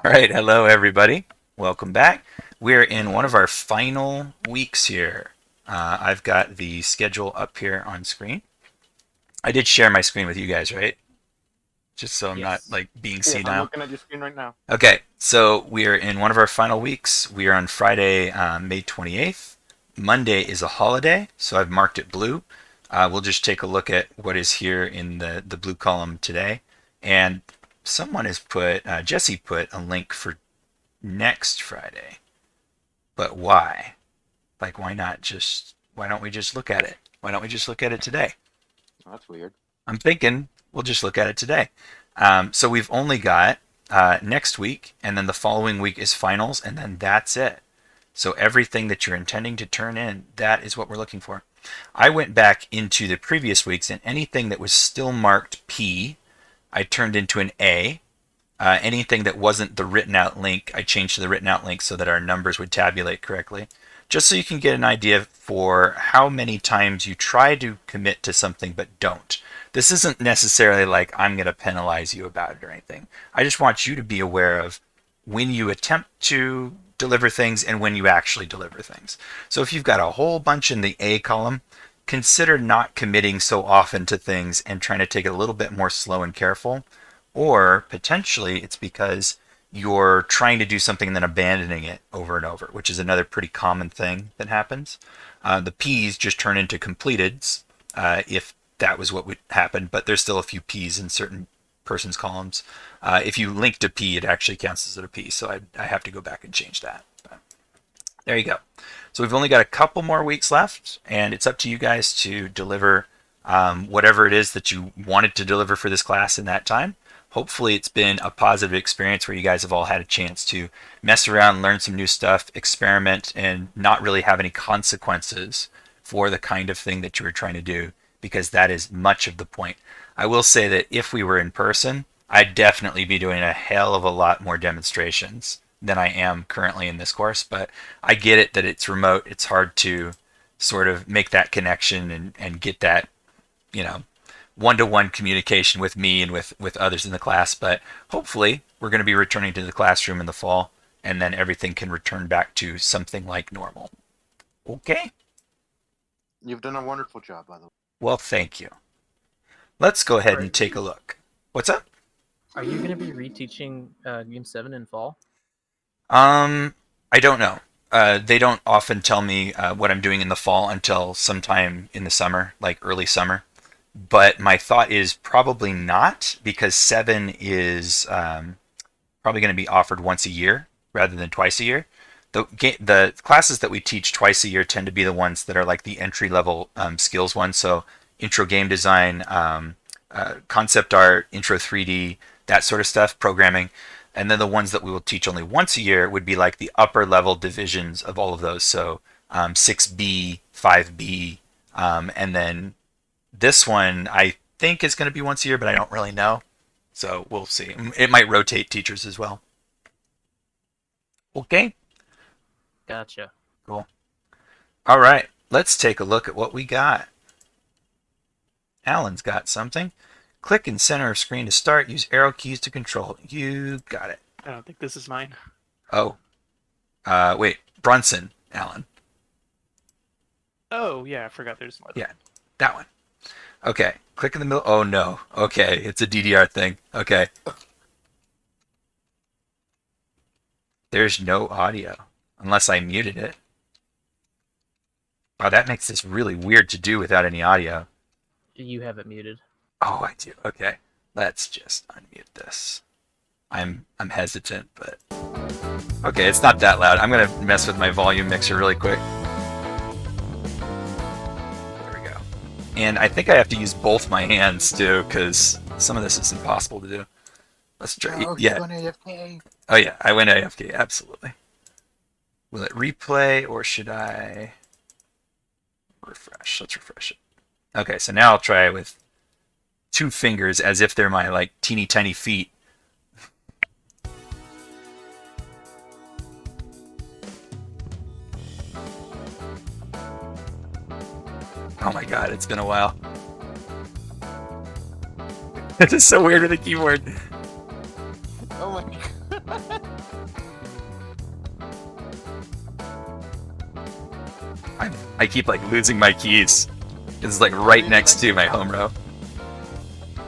All right, hello everybody. Welcome back. We're in one of our final weeks here. I've got the schedule up here on screen. I did share my screen with you guys, right? Just so I'm not Yes. like being Yes, I'm senile. looking at your screen right now. Okay, so we are in one of our final weeks. We are on Friday, May 28th. Monday is a holiday, so I've marked it blue. We'll just take a look at what is here in the blue column today. And someone has put, Jesse put a link for next Friday. But why? Like, why don't we just look at it? Why don't we just look at it today? Oh, that's weird. I'm thinking we'll just look at it today. So we've only got next week, and then the following week is finals, and then that's it. So everything that you're intending to turn in, that is what we're looking for. I went back into the previous weeks, and anything that was still marked P, I turned into an A. Anything that wasn't the written out link, I changed to the written out link so that our numbers would tabulate correctly. Just so you can get an idea for how many times you try to commit to something but don't. This isn't necessarily like I'm going to penalize you about it or anything. I just want you to be aware of when you attempt to deliver things and when you actually deliver things. So if you've got a whole bunch in the A column, consider not committing so often to things and trying to take it a little bit more slow and careful. Or potentially it's because you're trying to do something and then abandoning it over and over, which is another pretty common thing that happens. The P's just turn into completeds if that was what would happen, but there's still a few P's in certain person's columns. If you link to P, it actually counts as a P, so I have to go back and change that. But there you go. So we've only got a couple more weeks left, and it's up to you guys to deliver whatever it is that you wanted to deliver for this class in that time. Hopefully it's been a positive experience where you guys have all had a chance to mess around, learn some new stuff, experiment, and not really have any consequences for the kind of thing that you were trying to do, because that is much of the point. I will say that if we were in person, I'd definitely be doing a hell of a lot more demonstrations than I am currently in this course, but I get it that it's remote. It's hard to sort of make that connection and get that, you know, one-to-one communication with me and with others in the class. But hopefully we're going to be returning to the classroom in the fall, and then everything can return back to something like normal. Okay. You've done a wonderful job, by the way. Well, thank you. Let's go ahead Are and take a look. What's up? are you going to be reteaching GAM7 in fall? Um, I don't know. They don't often tell me what I'm doing in the fall until sometime in the summer, like early summer. But my thought is probably not, because 7 is probably going to be offered once a year rather than twice a year. The classes that we teach twice a year tend to be the ones that are like the entry level skills ones. So intro game design, concept art, intro 3D, that sort of stuff, programming. And then the ones that we will teach only once a year would be like the upper level divisions of all of those. So 6B, 5B, and then this one I think is going to be once a year, but I don't really know. So we'll see. It might rotate teachers as well. Okay, Gotcha. cool. All right, let's take a look at what we got. Alan's got something. Click in center of screen to start. Use arrow keys to control. You got it. I don't think this is mine. Oh, wait, Brunson, Alan. Oh, yeah, I forgot there's more. Yeah, that one. Okay, click in the middle. Oh no. Okay, it's a DDR thing. Okay. There's no audio unless I muted it. Wow, that makes this really weird to do without any audio. You have it muted. Oh, I do. Okay, let's just unmute this. I'm hesitant, but okay, it's not that loud. I'm gonna mess with my volume mixer really quick. There we go. And I think I have to use both my hands too, because some of this is impossible to do. Let's try. Oh, Yeah. you went AFK. Oh yeah, I went AFK. Absolutely. Will it replay or should I refresh? Let's refresh it. Okay, so now I'll try it with two fingers as if they're my like teeny tiny feet. Oh my god, it's been a while. It's just so weird with a keyboard. Oh my god. I keep like losing my keys. It's like right next to my home row.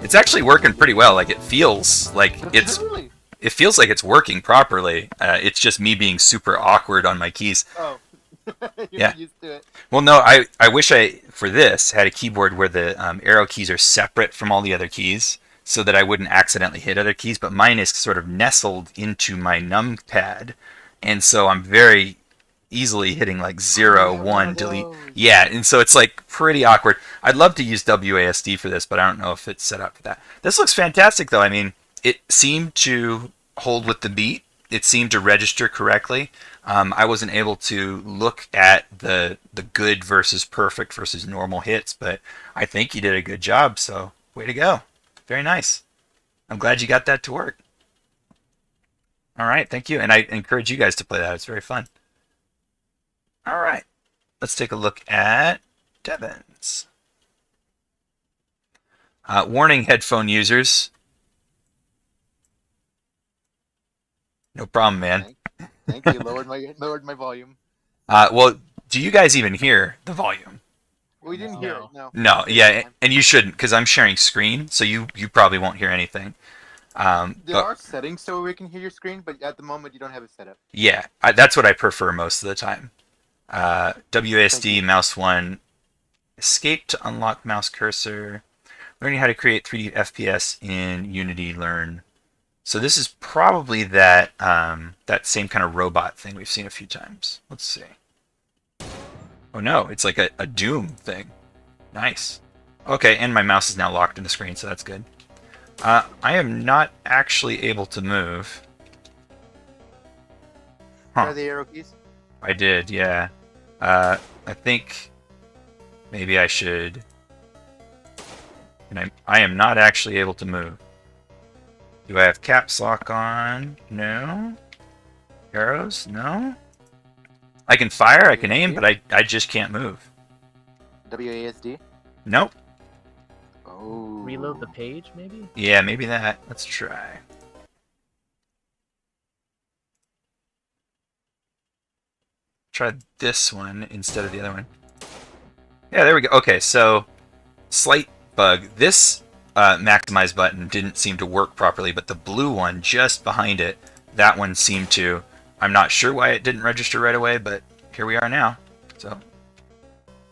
It's actually working pretty well. Like it feels like it's Really? it feels like it's working properly. It's just me being super awkward on my keys. Oh. You're Yeah. used to it. Well, no, I wish I for this had a keyboard where the arrow keys are separate from all the other keys, so that I wouldn't accidentally hit other keys. But mine is sort of nestled into my numpad, and so I'm very easily hitting like 0, Yeah, 1, one of delete. those. Yeah, and so it's like pretty awkward. I'd love to use WASD for this, but I don't know if it's set up for that. This looks fantastic though. I mean, it seemed to hold with the beat. It seemed to register correctly. I wasn't able to look at the good versus perfect versus normal hits, but I think you did a good job. So way to go. Very nice. I'm glad you got that to work. All right, thank you. And I encourage you guys to play that. It's very fun. All right, let's take a look at Devin's. Warning, headphone users. No problem, man. Thank you. Lowered my volume. Well, do you guys even hear the volume? We didn't hear it. No. No, Okay, yeah, fine. and you shouldn't because I'm sharing screen, so you probably won't hear anything. There But are settings so we can hear your screen, but at the moment you don't have it set up. yeah, that's what I prefer most of the time. Thank WASD you. mouse 1, escape to unlock mouse cursor, learning how to create 3D FPS in Unity Learn. So this is probably that that same kind of robot thing we've seen a few times. Let's see. Oh no, it's like a Doom thing. Nice. Okay, and my mouse is now locked in the screen, so that's good. I am not actually able to move. Try the arrow keys. I did, yeah. I think maybe I should. And I am not actually able to move. Do I have caps lock on? No. Arrows? No. I can fire, I can aim, but I just can't move. WASD. Nope. Oh. Reload the page, maybe? Yeah, maybe that. Let's try. Try this one instead of the other one. Yeah, there we go. Okay, so slight bug. This maximize button didn't seem to work properly, but the blue one just behind it, that one seemed to. I'm not sure why it didn't register right away, but here we are now. So, here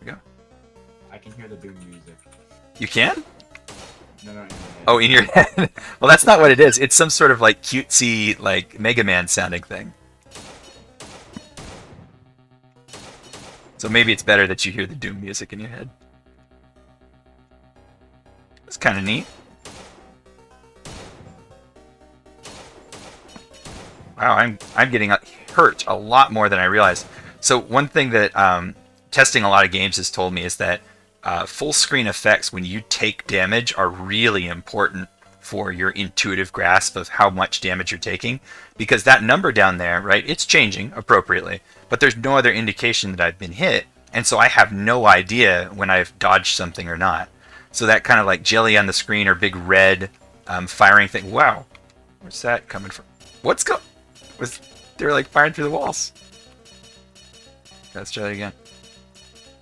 we go. I can hear the Doom music. You can? No, in my head. Oh, in your head. Well, that's not what it is. It's some sort of like cutesy, like Mega Man sounding thing. So maybe it's better that you hear the Doom music in your head. It's kind of neat. Wow, I'm getting hurt a lot more than I realized. So one thing that testing a lot of games has told me is that full screen effects when you take damage are really important for your intuitive grasp of how much damage you're taking, because that number down there, right, it's changing appropriately, but there's no other indication that I've been hit, and so I have no idea when I've dodged something or not. So that kind of like jelly on the screen or big red firing thing. Wow, where's that coming from? What's go? They're like firing through the walls. Let's try that again.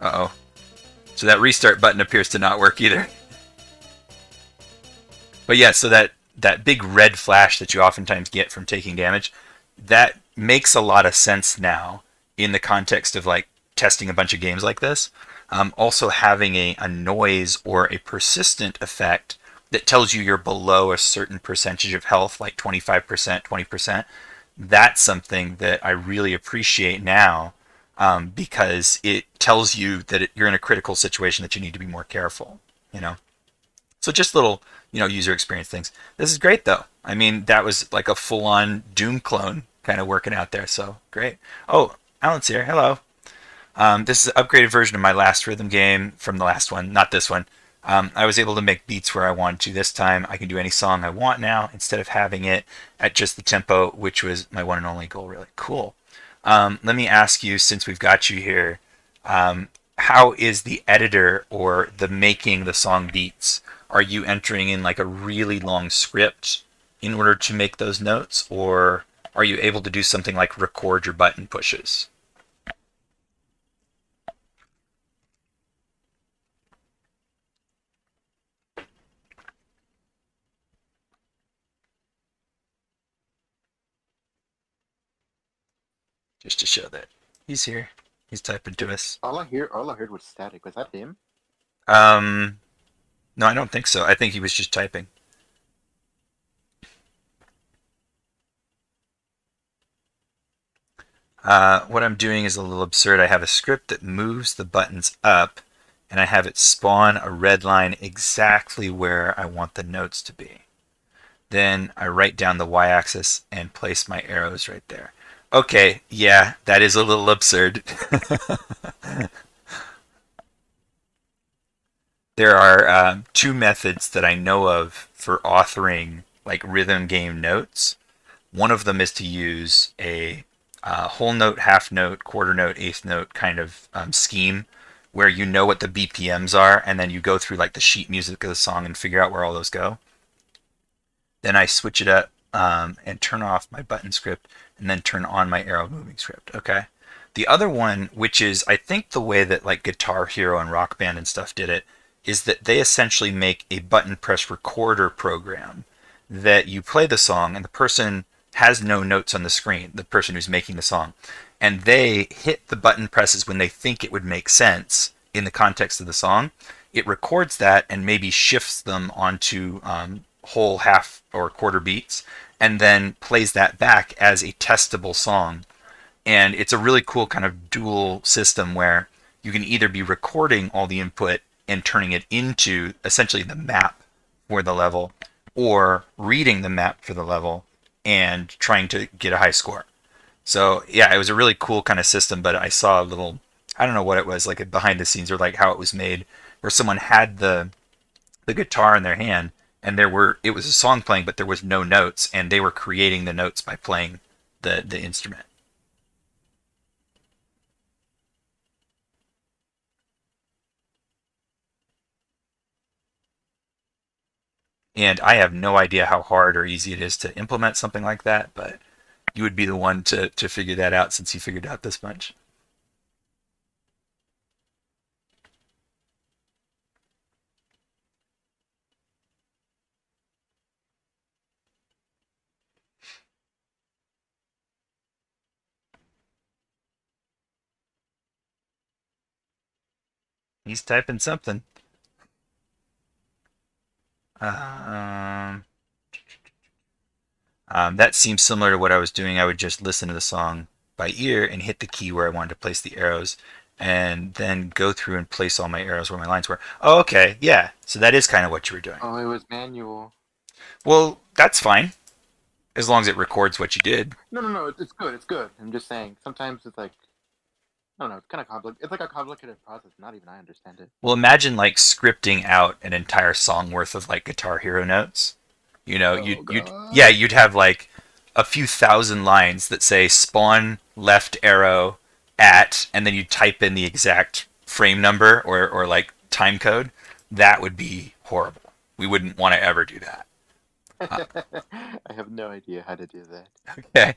Uh-oh. So that restart button appears to not work either. But yeah, so that big red flash that you oftentimes get from taking damage, that makes a lot of sense now in the context of like testing a bunch of games like this. Also having a noise or a persistent effect that tells you you're below a certain percentage of health, like 25%, 20%. That's something that I really appreciate now, because it tells you that you're in a critical situation that you need to be more careful, you know? So just little, user experience things. This is great though. I mean, that was like a full-on Doom clone kind of working out there, so great. Oh, Alan's here, hello. This is an upgraded version of my last rhythm game from the last one, not this one. I was able to make beats where I wanted to this time. I can do any song I want now instead of having it at just the tempo, which was my one and only goal. Really cool. Let me ask you, since we've got you here, how is the editor or the making the song beats? Are you entering in like a really long script in order to make those notes, or are you able to do something like record your button pushes? Just to show that he's here. He's typing to us. All I heard was static. Was that him? No, I don't think so. I think he was just typing. What I'm doing is a little absurd. I have a script that moves the buttons up, and I have it spawn a red line exactly where I want the notes to be. Then I write down the y-axis and place my arrows right there. Okay, yeah, that is a little absurd. There are two methods that I know of for authoring like rhythm game notes. One of them is to use a whole note, half note, quarter note, eighth note kind of scheme where you know what the BPMs are and then you go through like the sheet music of the song and figure out where all those go. Then I switch it up and turn off my button script and then turn on my arrow moving script. Okay. The other one, which is I think the way that like Guitar Hero and Rock Band and stuff did it, is that they essentially make a button press recorder program that you play the song and the person has no notes on the screen, the person who's making the song, and they hit the button presses when they think it would make sense in the context of the song. It records that and maybe shifts them onto whole, half, or quarter beats, and then plays that back as a testable song. And it's a really cool kind of dual system where you can either be recording all the input and turning it into essentially the map for the level, or reading the map for the level and trying to get a high score. So yeah, it was a really cool kind of system, but I saw a little, I don't know what it was, like a behind the scenes or like how it was made, where someone had the guitar in their hand and it was a song playing, but there was no notes, and they were creating the notes by playing the instrument. And I have no idea how hard or easy it is to implement something like that, but you would be the one to figure that out since you figured out this much. He's typing something. Um, that seems similar to what I was doing. I would just listen to the song by ear and hit the key where I wanted to place the arrows, and then go through and place all my arrows where my lines were. Oh, okay, yeah. So that is kind of what you were doing. Oh, it was manual. Well, that's fine, as long as it records what you did. No. It's good. It's good. I'm just saying. Sometimes it's like, I don't know. It's kind of complicated. It's like a complicated process. Not even I understand it. Well, imagine like scripting out an entire song worth of like Guitar Hero notes. You know, you'd have like a few thousand lines that say spawn left arrow at, and then you type in the exact frame number or like time code. That would be horrible. We wouldn't want to ever do that. I have no idea how to do that. Okay.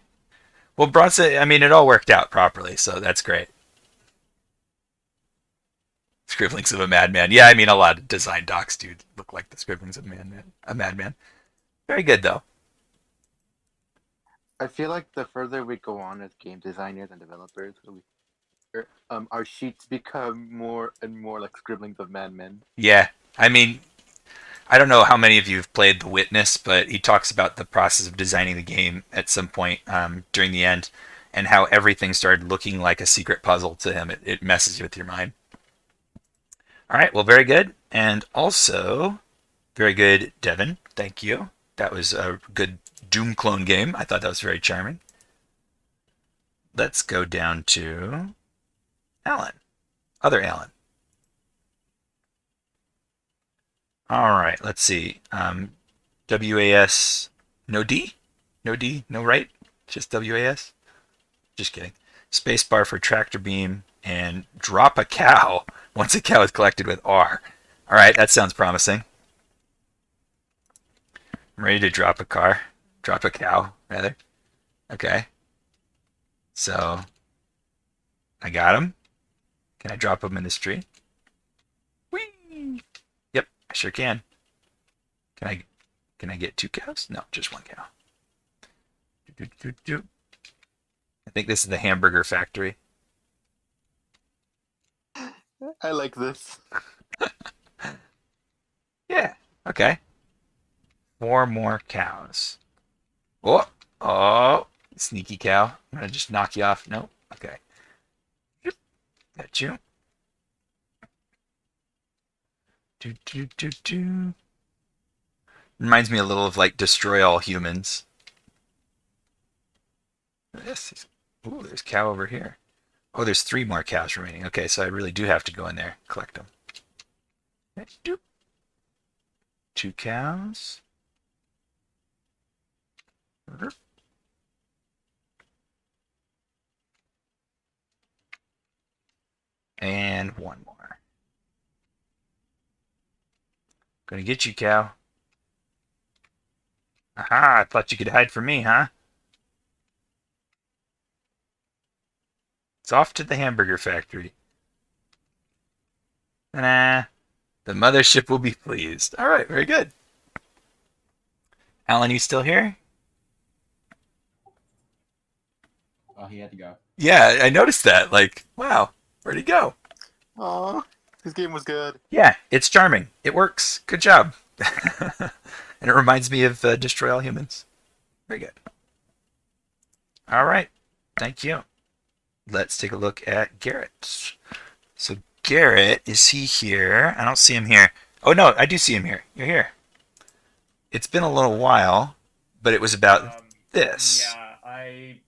Well, Bronson, I mean, it all worked out properly, so that's great. Scribblings of a Madman. Yeah, I mean, a lot of design docs do look like the scribblings of a madman. Very good, though. I feel like the further we go on as game designers and developers, our sheets become more and more like scribblings of madmen. Yeah, I mean, I don't know how many of you have played The Witness, but he talks about the process of designing the game at some point during the end, and how everything started looking like a secret puzzle to him. It messes you with your mind. All right, well, very good. And also, very good, Devin. Thank you. That was a good Doom clone game. I thought that was very charming. Let's go down to Alan. Other Alan. All right, let's see. WAS, no D? No D, no right? Just WAS? Just kidding. Spacebar for tractor beam, and drop a cow once a cow is collected with R. All right, that sounds promising. I'm ready to drop a car. Drop a cow, rather. Okay. So I got him. Can I drop him in this tree? Whee! Yep, I sure can. Can I can I get 2 cows? No, just 1 cow. Do, do, do, do. I think this is the hamburger factory. I like this. Yeah. Okay. 4 more cows. Oh, oh, sneaky cow. I'm gonna just knock you off. Nope. Okay. Yep. Got you. Do do do do. Reminds me a little of like Destroy All Humans. This is. Ooh, there's cow over here. Oh, there's 3 more cows remaining. Okay, so I really do have to go in there and collect them. Okay, doop. 2 cows. And 1 more. Gonna get you, cow. Aha, I thought you could hide from me, huh? It's off to the hamburger factory. Nah, the mothership will be pleased. All right, very good. Alan, you still here? Oh, he had to go. Yeah, I noticed that. Like, wow, where'd he go? Aw, this game was good. Yeah, it's charming. It works. Good job. And it reminds me of Destroy All Humans. Very good. All right, thank you. Let's take a look at Garrett. So Garrett, is he here? I don't see him here. Oh no, I do see him here. You're here. It's been a little while, but it was about this. Yeah, I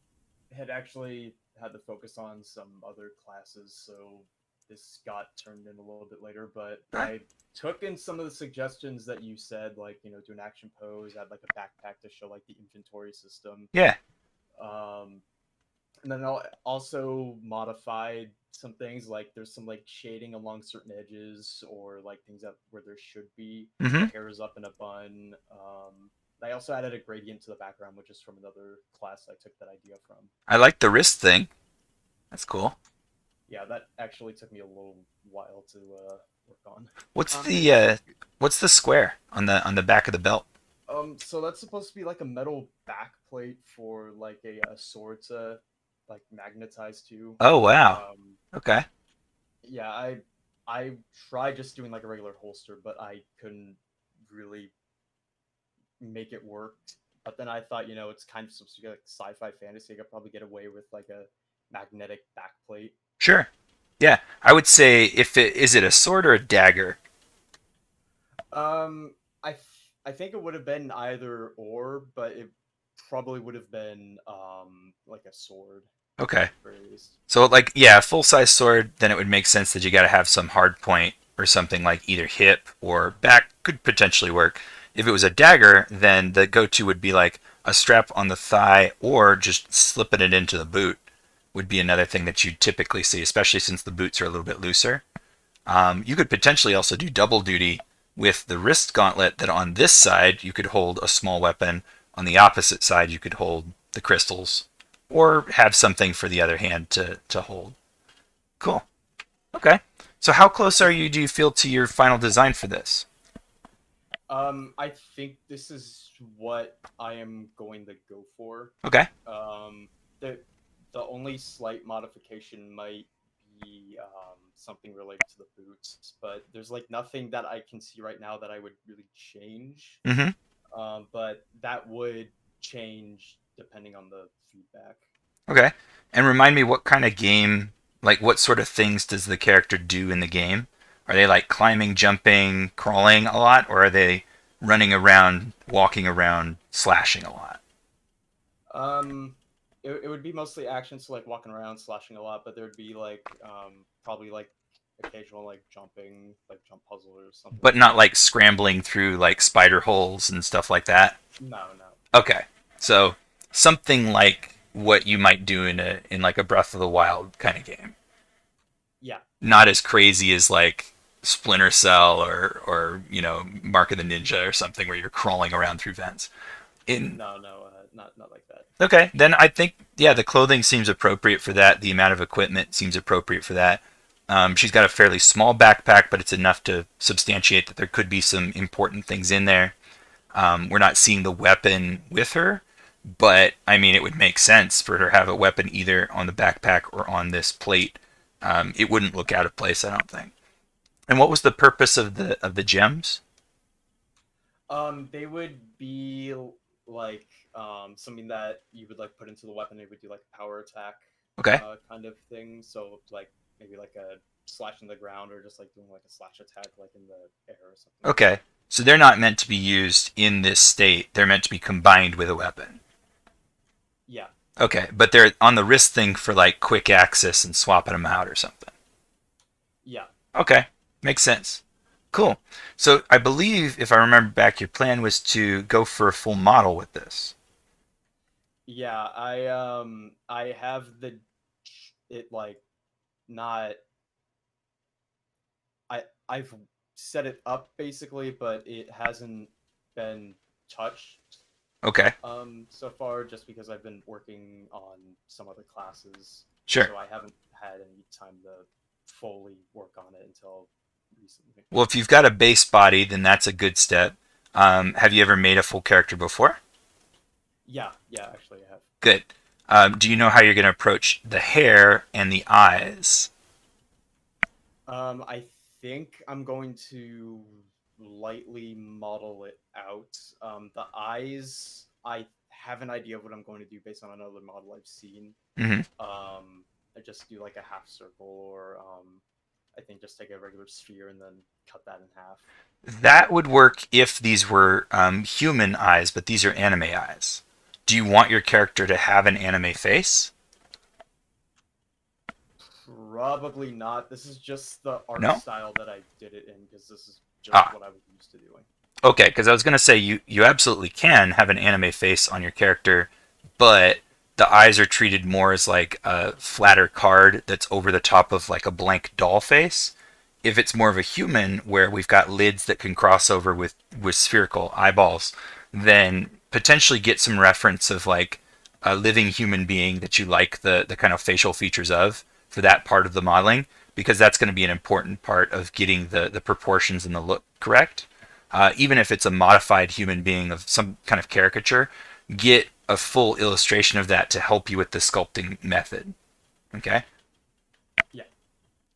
had actually had to focus on some other classes, so this got turned in a little bit later. But I took in some of the suggestions that you said, like, you know, do an action pose, add like a backpack to show like the inventory system. Yeah. And then I also modified some things, like there's some like shading along certain edges, or like things that where there should be. Mm-hmm. The hair is up in a bun. I also added a gradient to the background, which is from another class I took that idea from. I like the wrist thing. That's cool. Yeah, that actually took me a little while to work on. What's the square on the back of the belt? So that's supposed to be like a metal back plate for like a sword to like magnetize to. Oh wow. Okay. Yeah, I tried just doing like a regular holster, but I couldn't really make it work. But then I thought, you know, it's kind of supposed to be like sci-fi fantasy. I could probably get away with like a magnetic backplate. Sure. Yeah, I would say if it is it a sword or a dagger? I think it would have been either or, but it probably would have been like a sword. Okay. Very least. So like yeah, full size sword, then it would make sense that you got to have some hard point or something like either hip or back could potentially work. If it was a dagger, then the go-to would be like a strap on the thigh or just slipping it into the boot would be another thing that you typically see, especially since the boots are a little bit looser. You could potentially also do double duty with the wrist gauntlet that on this side you could hold a small weapon, on the opposite side you could hold the crystals, or have something for the other hand to hold. Cool. Okay. So how close are you, do you feel, to your final design for this? I think this is what I am going to go for. Okay. The only slight modification might be something related to the boots, but there's like nothing that I can see right now that I would really change. Mm-hmm. But that would change depending on the feedback. Okay. And remind me what kind of game, like what sort of things does the character do in the game? Are they like climbing, jumping, crawling a lot, or are they running around, walking around, slashing a lot? It would be mostly action, so like walking around, slashing a lot, but there would be like probably like occasional like jumping, like jump puzzle or something. But not like scrambling through like spider holes and stuff like that? No. Okay. So something like what you might do in like a Breath of the Wild kind of game. Yeah. Not as crazy as like Splinter Cell or you know Mark of the Ninja or something where you're crawling around through vents. No. not like that. Okay, then I think, yeah, the clothing seems appropriate for that. The amount of equipment seems appropriate for that. She's got a fairly small backpack, but it's enough to substantiate that there could be some important things in there. We're not seeing the weapon with her, but I mean, it would make sense for her to have a weapon either on the backpack or on this plate. It wouldn't look out of place, I don't think. And what was the purpose of the gems? They would be like something that you would like put into the weapon. It would do like a power attack Okay. kind of thing. So like maybe like a slash in the ground or just like doing like a slash attack like in the air or something. Okay. So they're not meant to be used in this state. They're meant to be combined with a weapon. Yeah. Okay, but they're on the wrist thing for like quick access and swapping them out or something. Yeah. Okay, makes sense. Cool. So I believe, if I remember back, your plan was to go for a full model with this. Yeah, I have it like not I've set it up basically, but it hasn't been touched Okay, so far just because I've been working on some other classes. sure. So I haven't had any time to fully work on it until recently. Well, if you've got a base body, then that's a good step. Have you ever made a full character before? Yeah, actually I have. Good. Do you know how you're going to approach the hair and the eyes? I think I'm going to lightly model it out. The eyes, I have an idea of what I'm going to do based on another model I've seen. Hmm. I just do like a half circle, or I think just take a regular sphere and then cut that in half. That would work if these were human eyes, but these are anime eyes. Do you want your character to have an anime face? Probably not. This is just the art No? style that I did it in because this is just Ah. what I was used to doing. Okay, because I was going to say you absolutely can have an anime face on your character, but the eyes are treated more as like a flatter card that's over the top of like a blank doll face. If it's more of a human where we've got lids that can cross over with spherical eyeballs, then potentially get some reference of like a living human being that you like the kind of facial features of for that part of the modeling, because that's going to be an important part of getting the proportions and the look correct. Even if it's a modified human being of some kind of caricature, get a full illustration of that to help you with the sculpting method. Okay? Yeah.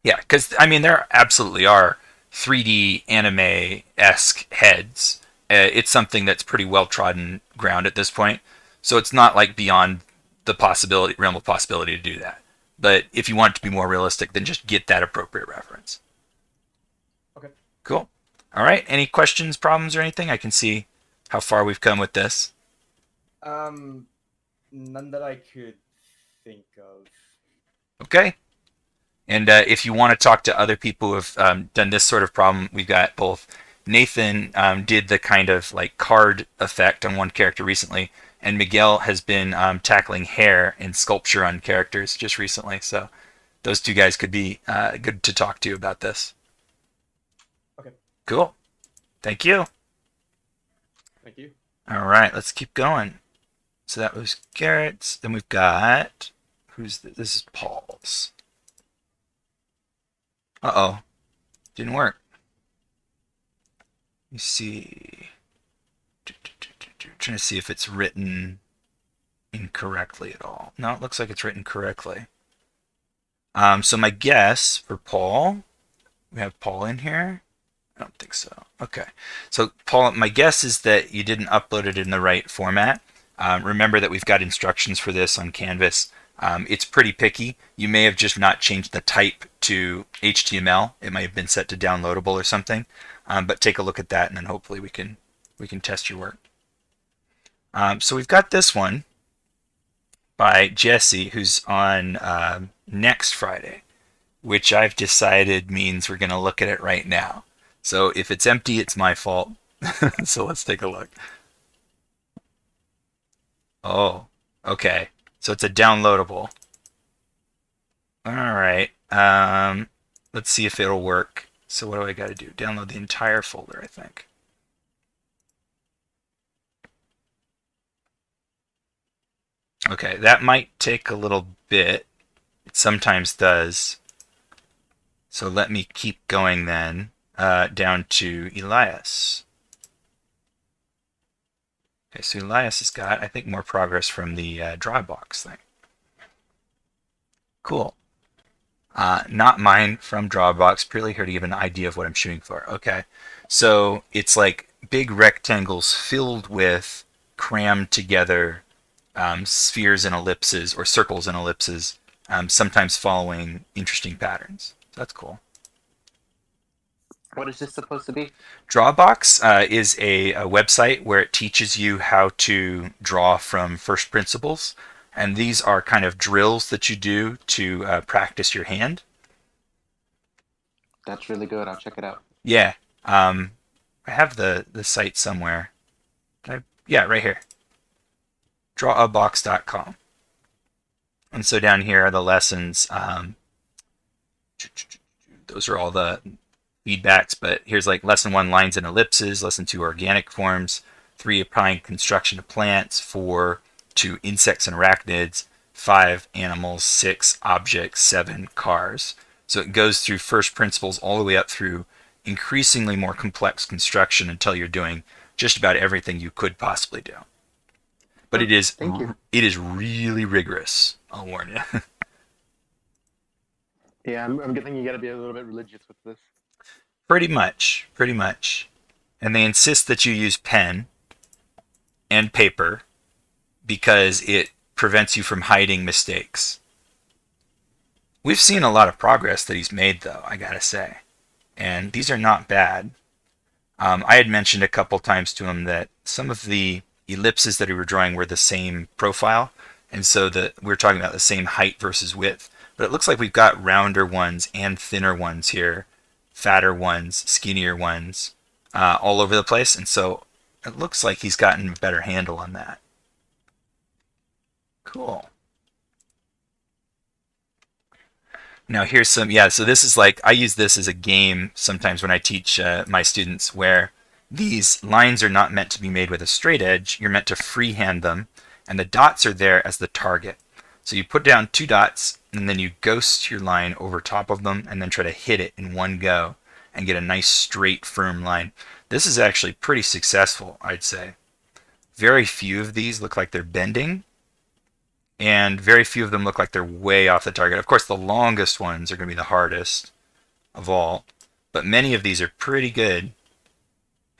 Yeah, because, I mean, there absolutely are 3D anime-esque heads. It's something that's pretty well-trodden ground at this point. So it's not like beyond the realm of possibility to do that. But if you want it to be more realistic, then just get that appropriate reference. Okay. Cool. All right. Any questions, problems, or anything? I can see how far we've come with this. None that I could think of. Okay. And if you want to talk to other people who have done this sort of problem, we've got both. Nathan did the kind of like card effect on one character recently, and Miguel has been tackling hair and sculpture on characters just recently. So those two guys could be good to talk to about this. Okay. Cool. Thank you. Thank you. All right, let's keep going. So that was Garrett's. Then we've got this is Paul's. Uh-oh. Didn't work. Let me see. Trying to see if it's written incorrectly at all. No, it looks like it's written correctly. So my guess for Paul, we have Paul in here. I don't think so. Okay. So Paul, my guess is that you didn't upload it in the right format. Remember that we've got instructions for this on Canvas. It's pretty picky. You may have just not changed the type to HTML. It might have been set to downloadable or something. But take a look at that, and then hopefully we can test your work. So we've got this one by Jesse, who's on next Friday, which I've decided means we're going to look at it right now. So if it's empty, it's my fault. So let's take a look. Oh, okay. So it's a downloadable. All right. Let's see if it'll work. So what do I got to do? Download the entire folder, I think. Okay, that might take a little bit. It sometimes does. So let me keep going then, down to Elias. Okay, so Elias has got, I think, more progress from the Drawbox thing. Cool. Not mine from Drawbox, purely here to give an idea of what I'm shooting for. Okay, so it's like big rectangles filled with crammed together spheres and ellipses, or circles and ellipses, sometimes following interesting patterns. So that's cool. What is this supposed to be? Drawbox is a website where it teaches you how to draw from first principles. And these are kind of drills that you do to practice your hand. That's really good. I'll check it out. Yeah. I have the site somewhere. Yeah, right here. Drawabox.com. And so down here are the lessons. Those are all the feedbacks, but here's like lesson 1, lines and ellipses, lesson 2, organic forms, 3, applying construction to plants, 4, to insects and arachnids, 5, animals, 6, objects, 7, cars. So it goes through first principles all the way up through increasingly more complex construction until you're doing just about everything you could possibly do. But it is Thank you. It is really rigorous, I'll warn you. Yeah, I'm getting you got to be a little bit religious with this. Pretty much. And they insist that you use pen and paper because it prevents you from hiding mistakes. We've seen a lot of progress that he's made, though, I gotta say. And these are not bad. I had mentioned a couple times to him that some of the ellipses that we were drawing were the same profile, and so we're talking about the same height versus width. But it looks like we've got rounder ones and thinner ones here, fatter ones, skinnier ones, all over the place. And so it looks like he's gotten a better handle on that. Cool. Now here's some, so this is like, I use this as a game sometimes when I teach my students, where these lines are not meant to be made with a straight edge. You're meant to freehand them, and the dots are there as the target. So you put down 2 dots, and then you ghost your line over top of them, and then try to hit it in one go and get a nice straight firm line. This is actually pretty successful, I'd say. Very few of these look like they're bending, and very few of them look like they're way off the target. Of course, the longest ones are going to be the hardest of all, but many of these are pretty good,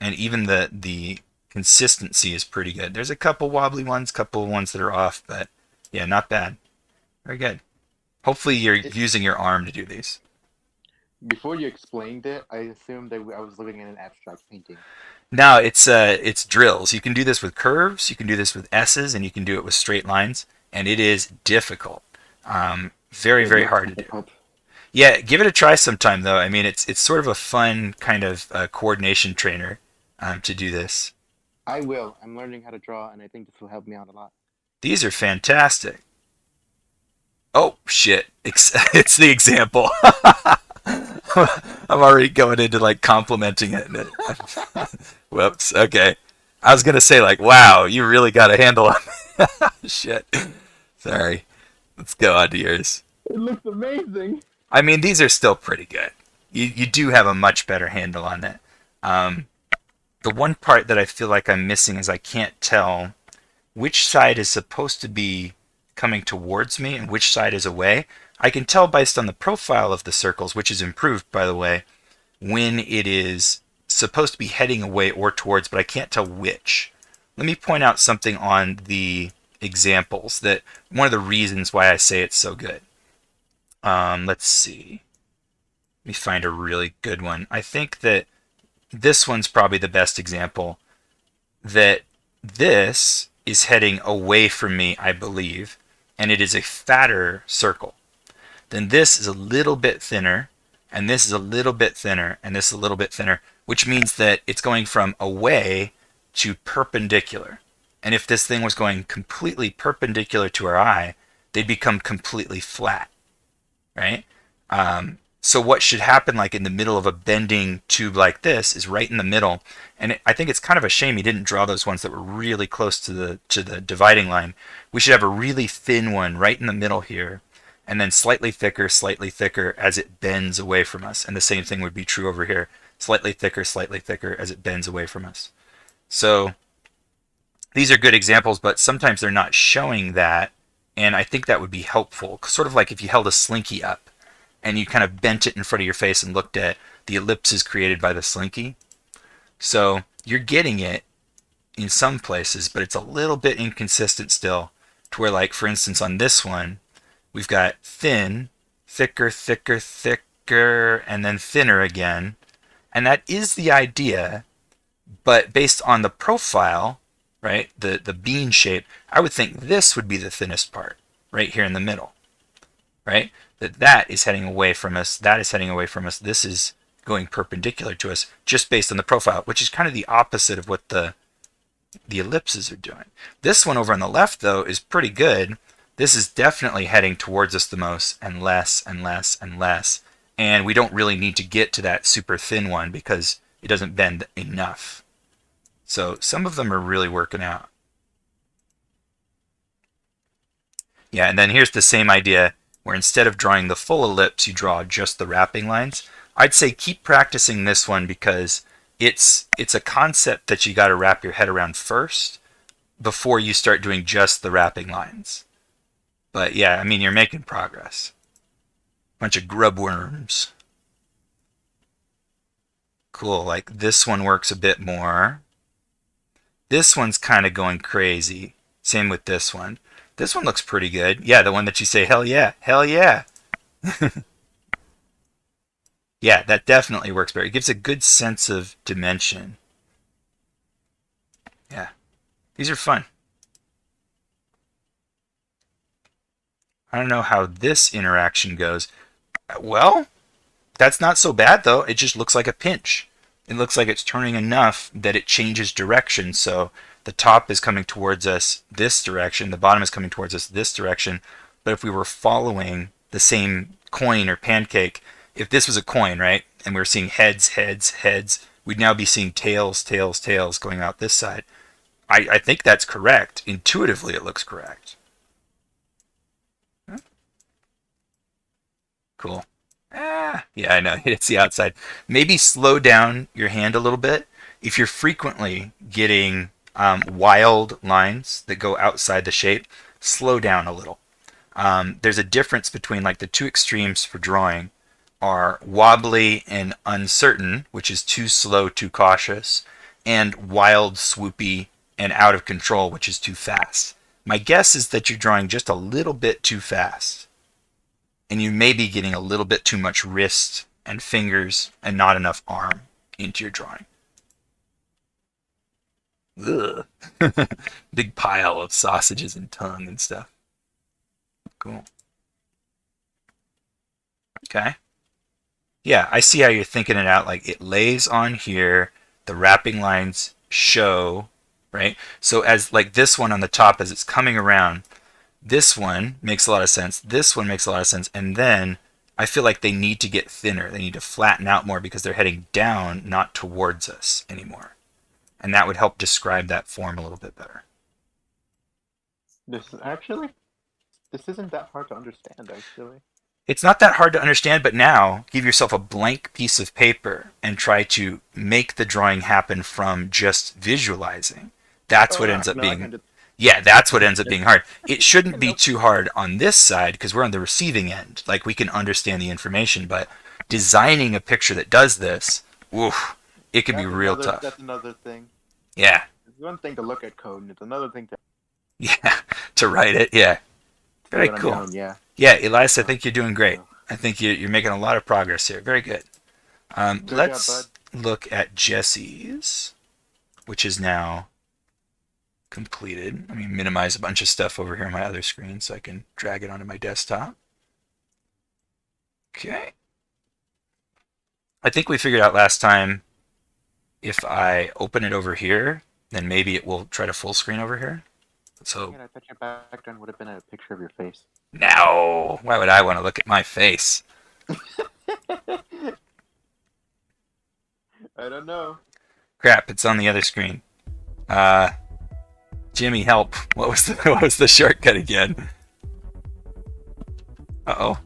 and even the consistency is pretty good. There's a couple wobbly ones, couple ones that are off, but yeah, not bad. Very good. Hopefully you're using your arm to do these. Before you explained it, I assumed that I was looking at an abstract painting. No, it's drills. You can do this with curves, you can do this with S's, and you can do it with straight lines, and it is difficult. Very, very hard to do. Yeah, give it a try sometime, though. I mean, it's sort of a fun kind of coordination trainer to do this. I will. I'm learning how to draw, and I think this will help me out a lot. These are fantastic. Oh, shit. It's the example. I'm already going into, like, complimenting it. Whoops. Okay. I was going to say, like, wow, you really got a handle on it. Shit. Sorry. Let's go on to yours. It looks amazing. I mean, these are still pretty good. You do have a much better handle on it. The one part that I feel like I'm missing is I can't tell which side is supposed to be coming towards me and which side is away. I can tell based on the profile of the circles, which is improved, by the way, when it is supposed to be heading away or towards, but I can't tell which. Let me point out something on the examples, that one of the reasons why I say it's so good. Let's see. Let me find a really good one. I think that this one's probably the best example, that this is heading away from me, I believe, and it is a fatter circle. Then this is a little bit thinner, and this is a little bit thinner, and this is a little bit thinner, which means that it's going from away to perpendicular. And if this thing was going completely perpendicular to our eye, they'd become completely flat, right? So what should happen like in the middle of a bending tube like this is right in the middle. And I think it's kind of a shame he didn't draw those ones that were really close to the dividing line. We should have a really thin one right in the middle here, and then slightly thicker as it bends away from us. And the same thing would be true over here. Slightly thicker as it bends away from us. So these are good examples, but sometimes they're not showing that, and I think that would be helpful. Sort of like if you held a slinky up and you kind of bent it in front of your face and looked at the ellipses created by the slinky. So you're getting it in some places, but it's a little bit inconsistent still, to where, like, for instance, on this one, we've got thin, thicker, and then thinner again. And that is the idea, but based on the profile, right, the bean shape, I would think this would be the thinnest part, right here in the middle, right? That is heading away from us, that is heading away from us, this is going perpendicular to us, just based on the profile, which is kind of the opposite of what the ellipses are doing. This one over on the left, though, is pretty good. This is definitely heading towards us the most, and less and less and less. And we don't really need to get to that super thin one because it doesn't bend enough. So some of them are really working out. Yeah, and then here's the same idea where instead of drawing the full ellipse, you draw just the wrapping lines. I'd say keep practicing this one because it's a concept that you got to wrap your head around first before you start doing just the wrapping lines. But yeah, I mean, you're making progress. Bunch of grub worms. Cool, like this one works a bit more. This one's kind of going crazy. Same with this one. This one looks pretty good. Yeah, the one that you say, hell yeah, hell yeah. Yeah, that definitely works better. It gives a good sense of dimension. Yeah, these are fun. I don't know how this interaction goes. Well, that's not so bad though. It just looks like a pinch. It looks like it's turning enough that it changes direction. So the top is coming towards us this direction, the bottom is coming towards us this direction. But if we were following the same coin or pancake, if this was a coin, right, and we were seeing heads, heads, heads, we'd now be seeing tails, tails, tails going out this side. I think that's correct. Intuitively, it looks correct. Cool. Yeah, I know. It's the outside. Maybe slow down your hand a little bit. If you're frequently getting wild lines that go outside the shape, slow down a little. There's a difference between, like, the two extremes for drawing are wobbly and uncertain, which is too slow, too cautious, and wild, swoopy, and out of control, which is too fast. My guess is that you're drawing just a little bit too fast. And you may be getting a little bit too much wrist and fingers and not enough arm into your drawing. Ugh. Big pile of sausages and tongue and stuff. Cool. Okay. Yeah, I see how you're thinking it out. Like, it lays on here, the wrapping lines show, right? So as, like, this one on the top, as it's coming around, this one makes a lot of sense. This one makes a lot of sense. And then I feel like they need to get thinner. They need to flatten out more because they're heading down, not towards us anymore. And that would help describe that form a little bit better. This isn't that hard to understand, actually. It's not that hard to understand, but now give yourself a blank piece of paper and try to make the drawing happen from just visualizing. That's what ends up being... Yeah, that's what ends up being hard. It shouldn't be too hard on this side because we're on the receiving end. Like, we can understand the information, but designing a picture that does this, oof, it could be real tough. That's another thing. Yeah. It's one thing to look at code, and it's another thing to... Yeah, to write it, yeah. Very cool. Yeah. Yeah, Elias, I think you're doing great. I think you're making a lot of progress here. Very good. Let's look at Jesse's, which is now completed. Let me minimize a bunch of stuff over here on my other screen so I can drag it onto my desktop. Okay. I think we figured out last time if I open it over here, then maybe it will try to full screen over here. So I bet your background would have been a picture of your face. no, why would I want to look at my face? I don't know. Crap, it's on the other screen. Jimmy, help. What was the shortcut again? Uh-oh.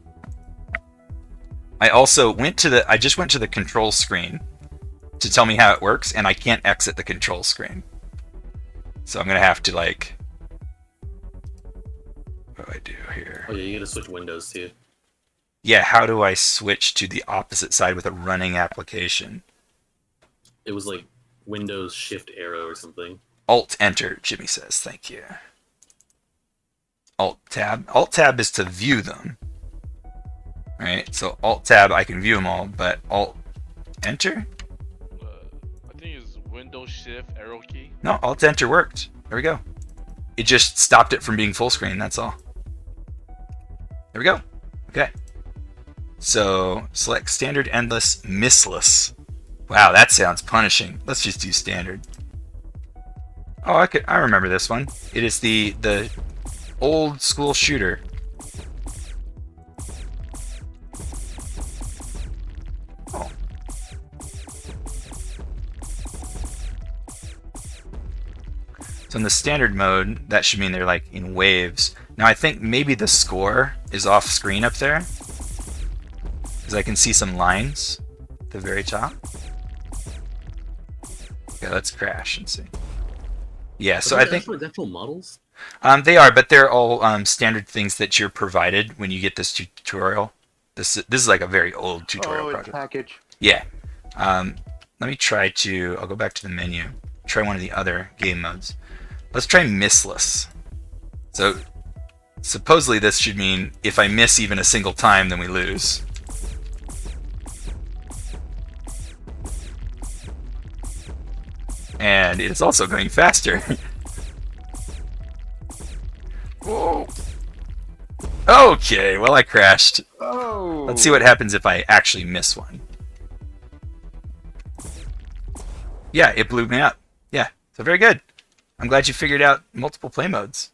I just went to the control screen to tell me how it works, and I can't exit the control screen. So I'm gonna have to like, what do I do here? Oh yeah, you gotta switch windows too. Yeah, how do I switch to the opposite side with a running application? It was like Windows Shift Arrow or something. Alt Enter, Jimmy says. Thank you. Alt Tab. Alt Tab is to view them. Right? So Alt Tab, I can view them all, but Alt Enter? I think it's Windows Shift Arrow key. No, Alt Enter worked. There we go. It just stopped it from being full screen, that's all. There we go. Okay. So select standard, endless, missless. Wow, that sounds punishing. Let's just do standard. Oh, I remember this one. It is the old school shooter. Oh. So in the standard mode, that should mean they're like in waves. Now I think maybe the score is off screen up there, because I can see some lines at the very top. Okay, let's crash and see. Yeah, so I think actual models. they are, but they're all standard things that you're provided when you get this tutorial. This is like a very old tutorial Oh, it's project. package. Yeah. Let me try to. I'll go back to the menu. Try one of the other game modes. Let's try missless. So supposedly this should mean if I miss even a single time, then we lose. And it is also going faster. Whoa. Okay, well I crashed. Oh. Let's see what happens if I actually miss one. Yeah, it blew me up. Yeah, so very good. I'm glad you figured out multiple play modes.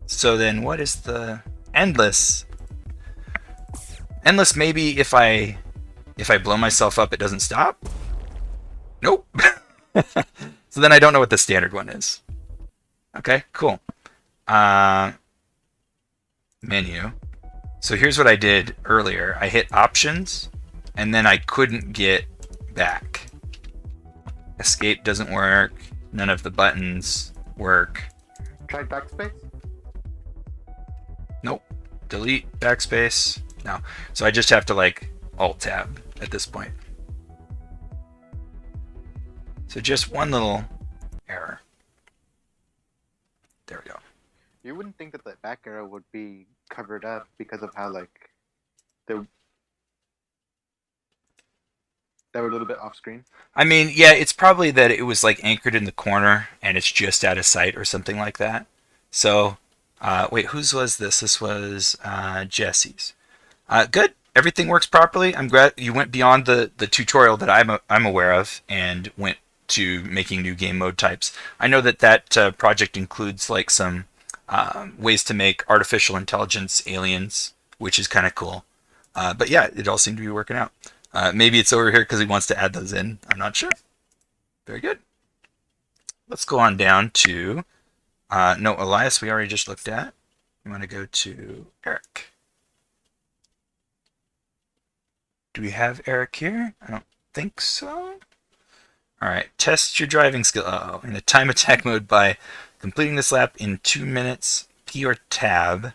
So then what is the endless? Endless, maybe if I blow myself up it doesn't stop? Nope. So then I don't know what the standard one is. Okay, cool. Menu. So here's what I did earlier. I hit options and then I couldn't get back. Escape doesn't work. None of the buttons work. Try backspace. Nope. Delete, backspace. No. So I just have to like Alt Tab at this point. So just one little error. There we go. You wouldn't think that the back arrow would be covered up because of how like they were a little bit off screen. I mean, yeah, it's probably that it was like anchored in the corner and it's just out of sight or something like that. So, wait, whose was this? This was Jesse's. Good. Everything works properly. I'm glad you went beyond the tutorial that I'm aware of and went to making new game mode types. I know that project includes like some ways to make artificial intelligence aliens, which is kind of cool. But yeah, it all seemed to be working out. Maybe it's over here because he wants to add those in. I'm not sure. Very good. Let's go on down to, no, Elias we already just looked at. We want to go to Eric. Do we have Eric here? I don't think so. All right, test your driving skill. Uh-oh, in a time attack mode by completing this lap in 2 minutes. P or tab,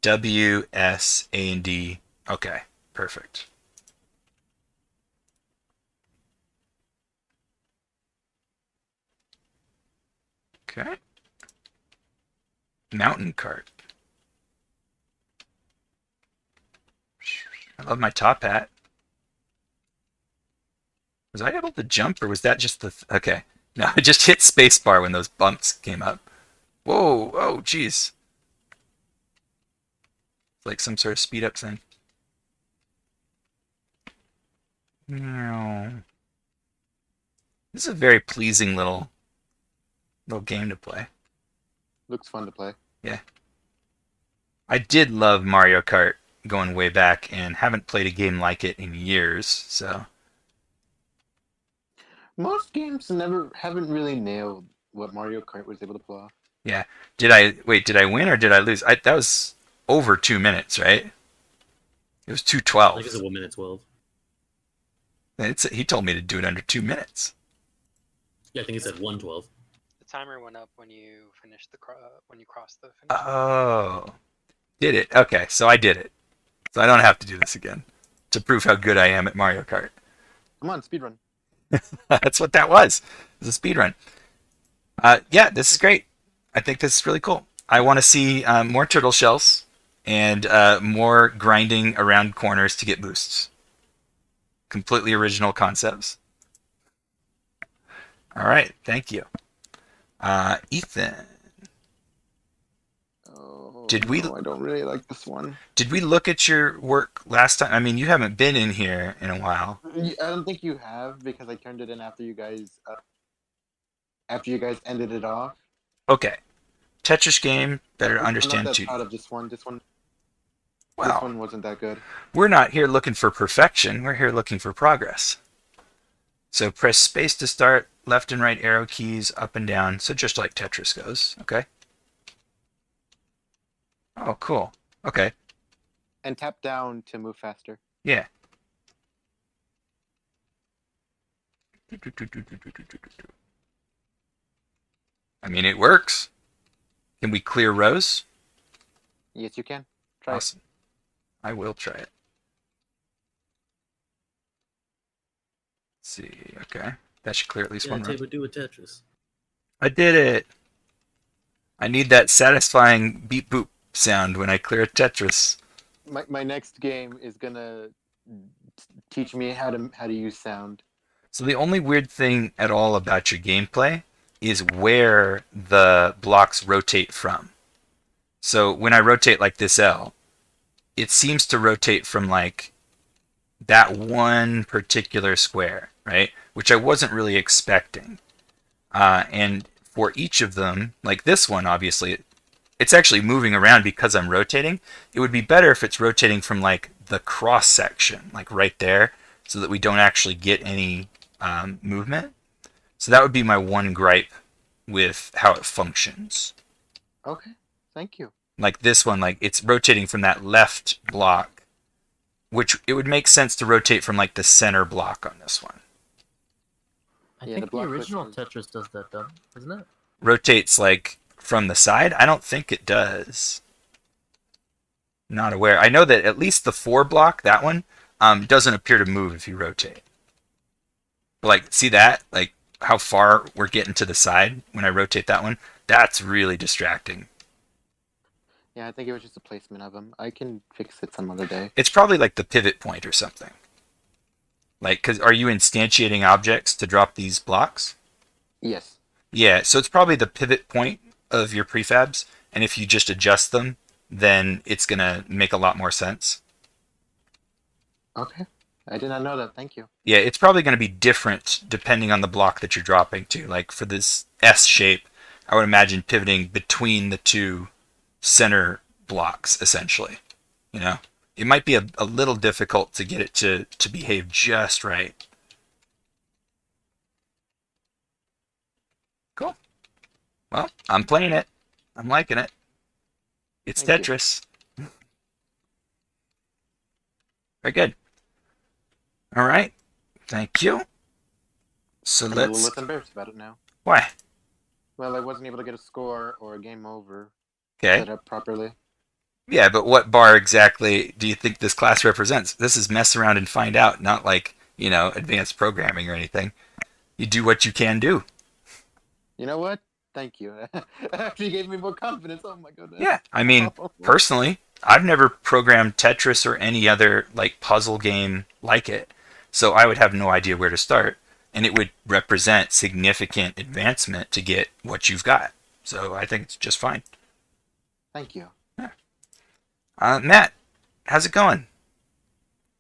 W, S, A, and D. Okay, perfect. Okay. Mountain cart. I love my top hat. Was I able to jump, or was that just the... Okay. No, I just hit spacebar when those bumps came up. Whoa, oh, jeez. It's like some sort of speed up thing. No. This is a very pleasing little game to play. Looks fun to play. Yeah. I did love Mario Kart going way back and haven't played a game like it in years, so... Most games haven't really nailed what Mario Kart was able to pull off. Yeah. Did I win or did I lose? That was over 2 minutes, right? It was I think it's 2:12. a 1 minute 12. He told me to do it under 2 minutes. Yeah, I think it's at 1:12. The timer went up when you finished when you crossed the finish line. Oh, did it? Okay, so I did it. So I don't have to do this again to prove how good I am at Mario Kart. Come on, speedrun. That's what that was. It was a speed run. Yeah, this is great. I think this is really cool. I want to see more turtle shells and more grinding around corners to get boosts. Completely original concepts. All right, thank you. Ethan, Oh, Did we- no, I don't really like this one. did we look at your work last time? I mean, you haven't been in here in a while. I don't think you have because I turned it in after you guys ended it off. Okay. Tetris game, better I'm not understand that too. proud of this one. This one Wow. wasn't that good. We're not here looking for perfection. We're here looking for progress. So press space to start, left and right arrow keys, up and down. So just like Tetris goes. Okay. Oh, cool. Okay. And tap down to move faster. Yeah. I mean, it works. Can we clear rows? Yes, you can. Try it. Awesome. I will try it. Let's see. Okay. That should clear at least Yeah, one row. Tabor, do a Tetris. I did it. I need that satisfying beep boop sound when I clear a Tetris. My next game is gonna teach me how to use sound. So the only weird thing at all about your gameplay is where the blocks rotate from. So when I rotate like this L, it seems to rotate from like that one particular square, right? Which I wasn't really expecting. And for each of them, like this one, obviously, it's actually moving around because I'm rotating. It would be better if it's rotating from like the cross section, like right there, so that we don't actually get any movement. So that would be my one gripe with how it functions. Okay, thank you. Like this one, like it's rotating from that left block, which it would make sense to rotate from like the center block on this one. I Yeah, think the the block original pushes. Tetris does that though, doesn't it? Rotates like from the side? I don't think it does. Not aware. I know that at least the 4 block, that one, doesn't appear to move if you rotate. But like, see that? Like how far we're getting to the side when I rotate that one? That's really distracting. Yeah, I think it was just a placement of them. I can fix it some other day. It's probably like the pivot point or something. Like, cause are you instantiating objects to drop these blocks? Yes. Yeah, so it's probably the pivot point of your prefabs, and if you just adjust them, then it's gonna make a lot more sense. Okay. I did not know that. Thank you. Yeah, it's probably gonna be different depending on the block that you're dropping to. Like for this S shape, I would imagine pivoting between the two center blocks, essentially. You know? It might be a little difficult to get it to behave just right. Cool. Well, I'm playing it. I'm liking it. It's Thank you. Tetris. Very good. All right. Thank you. So I'm a little let's. less embarrassed about it now. Why? Well, I wasn't able to get a score or a game over Okay. set up properly. Yeah, but what bar exactly do you think this class represents? This is mess around and find out, not like, advanced programming or anything. You do what you can do. You know what? Thank you. It actually gave me more confidence. Oh my goodness. Yeah, I mean, personally, I've never programmed Tetris or any other like puzzle game like it, so I would have no idea where to start, and it would represent significant advancement to get what you've got. So I think it's just fine. Thank you. Matt, how's it going?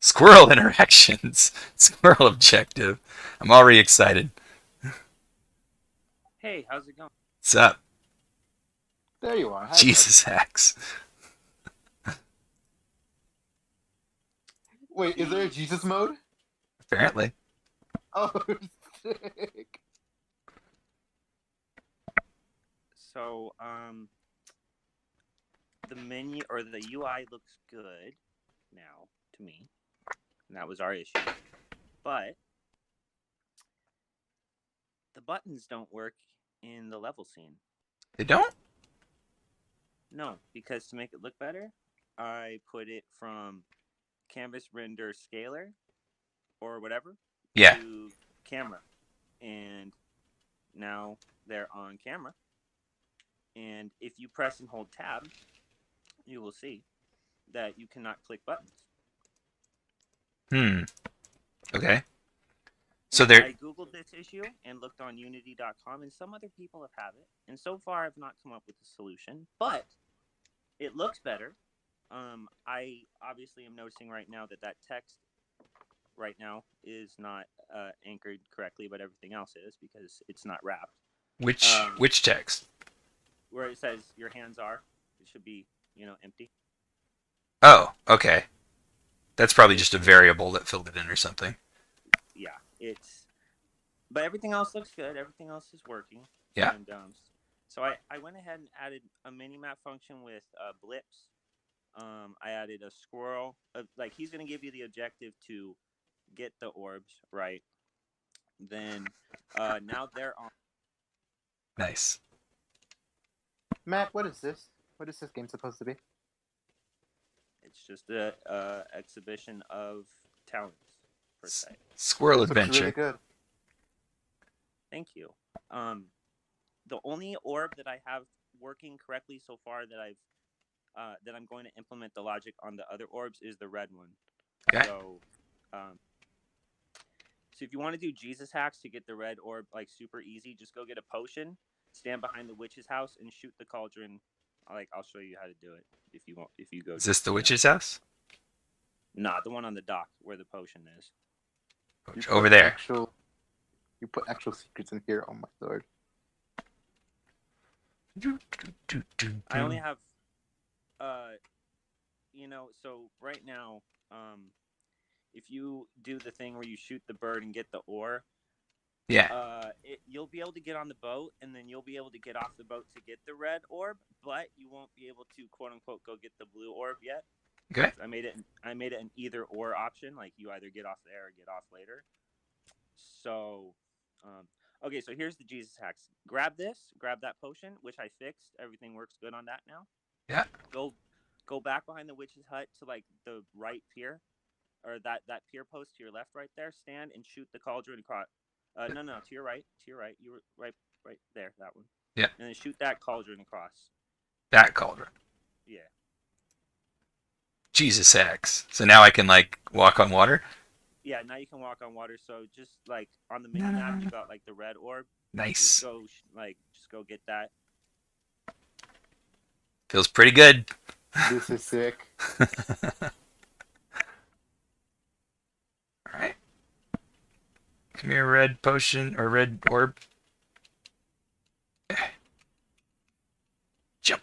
Squirrel interactions, squirrel objective. I'm already excited. Hey, how's it going? What's up? There you are. Hi, Jesus hacks. bud. Wait, is there a Jesus mode? Apparently. Oh, sick. So, the menu or the UI looks good now to me, and that was our issue. But the buttons don't work in the level scene. They don't? No, because to make it look better, I put it from canvas render scalar or whatever Yeah. to camera, and now they're on camera. And if you press and hold tab, you will see that you cannot click buttons. Okay. So And there. I googled this issue and looked on Unity.com, and some other people have had it. And so far, I've not come up with a solution, but it looks better. I obviously am noticing right now that text right now is not anchored correctly, but everything else is because it's not wrapped. Which text? Where it says your hands are, it should be empty. Oh, okay. That's probably just a variable that filled it in or something. Yeah, but everything else looks good. Everything else is working. Yeah. And so I went ahead and added a mini map function with blips. I added a squirrel. Like he's gonna give you the objective to get the orbs right. Then now they're on. Nice. Matt, what is this? What is this game supposed to be? It's just a exhibition of talents per se. Squirrel This looks Adventure. really good. Thank you. The only orb that I have working correctly so far that I'm going to implement the logic on the other orbs is the red one. Okay. So if you want to do Jesus hacks to get the red orb like super easy, just go get a potion, stand behind the witch's house, and shoot the cauldron. I'll show you how to do it if you want. If you go. Is this the witch's house? Nah, the one on the dock where the potion is. Over there. You put actual secrets in here. Oh my lord. I only have, so right now, if you do the thing where you shoot the bird and get the ore, Yeah. you'll be able to get on the boat, and then you'll be able to get off the boat to get the red orb, but you won't be able to quote unquote go get the blue orb yet. Okay. I made it an either or option, like you either get off there or get off later. So, okay, so here's the Jesus hacks. Grab that potion, which I fixed. Everything works good on that now. Yeah. Go back behind the witch's hut to like the right pier, or that pier post to your left, right there. Stand and shoot the cauldron across. No, to your right. You were right there, that one. Yeah. And then shoot that cauldron across. That cauldron. Yeah. Jesus hacks. So now I can like walk on water? Yeah, now you can walk on water. So just like on the mini map, you got like the red orb. Nice. Just go get that. Feels pretty good. This is sick. Alright. Come here, red potion or red orb. Jump.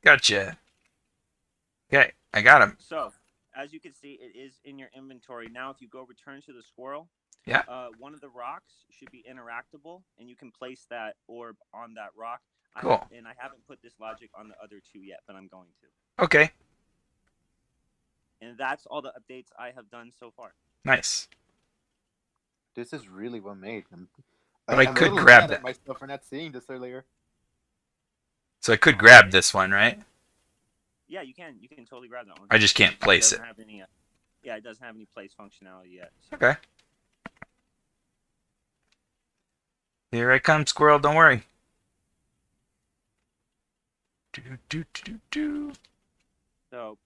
Gotcha. Okay, I got him. So, as you can see, it is in your inventory. Now, if you go return to the squirrel, Yeah. One of the rocks should be interactable, and you can place that orb on that rock. Cool. I haven't put this logic on the other two yet, but I'm going to. Okay. And that's all the updates I have done so far. Nice. This is really well made. But I I'm a could little grab mad that. at myself for not seeing this earlier. So I could grab this one, right? Yeah, you can. You can totally grab that one. I just can't place it. Doesn't have any, yeah, it doesn't have any place functionality yet. So. Okay. Here I come, squirrel. Don't worry. Do. So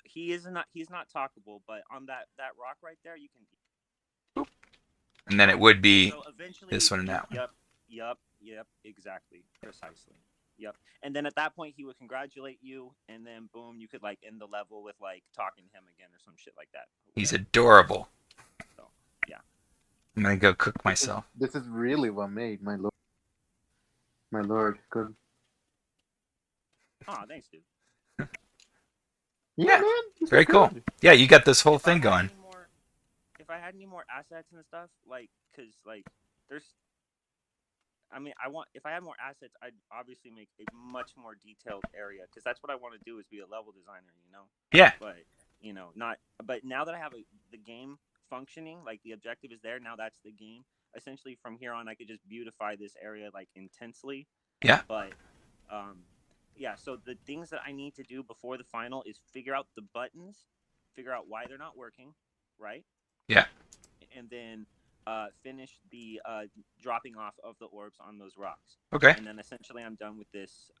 he's not talkable, but on that rock right there, you can. And then it would be So eventually, this one and that one. Yep, exactly, precisely. Yep. And then at that point, he would congratulate you, and then boom, you could like end the level with like talking to him again or some shit like that. He's adorable. So yeah. I'm gonna go cook myself. This is really well made, my lord. My lord, good. Oh, thanks, dude. Yeah, Yeah, man. This Very is cool. good. Yeah, you got this whole thing going. If I had had any more assets and stuff, like, cause like there's, I mean, if I had more assets, I'd obviously make a much more detailed area, cause that's what I want to do is be a level designer, you know. Yeah. But not. But now that I have the game functioning, like the objective is there. Now that's the game. Essentially, from here on, I could just beautify this area like intensely. Yeah. But, yeah. So the things that I need to do before the final is figure out the buttons, figure out why they're not working, right? Yeah. And then finish the dropping off of the orbs on those rocks. Okay. And then essentially, I'm done with this.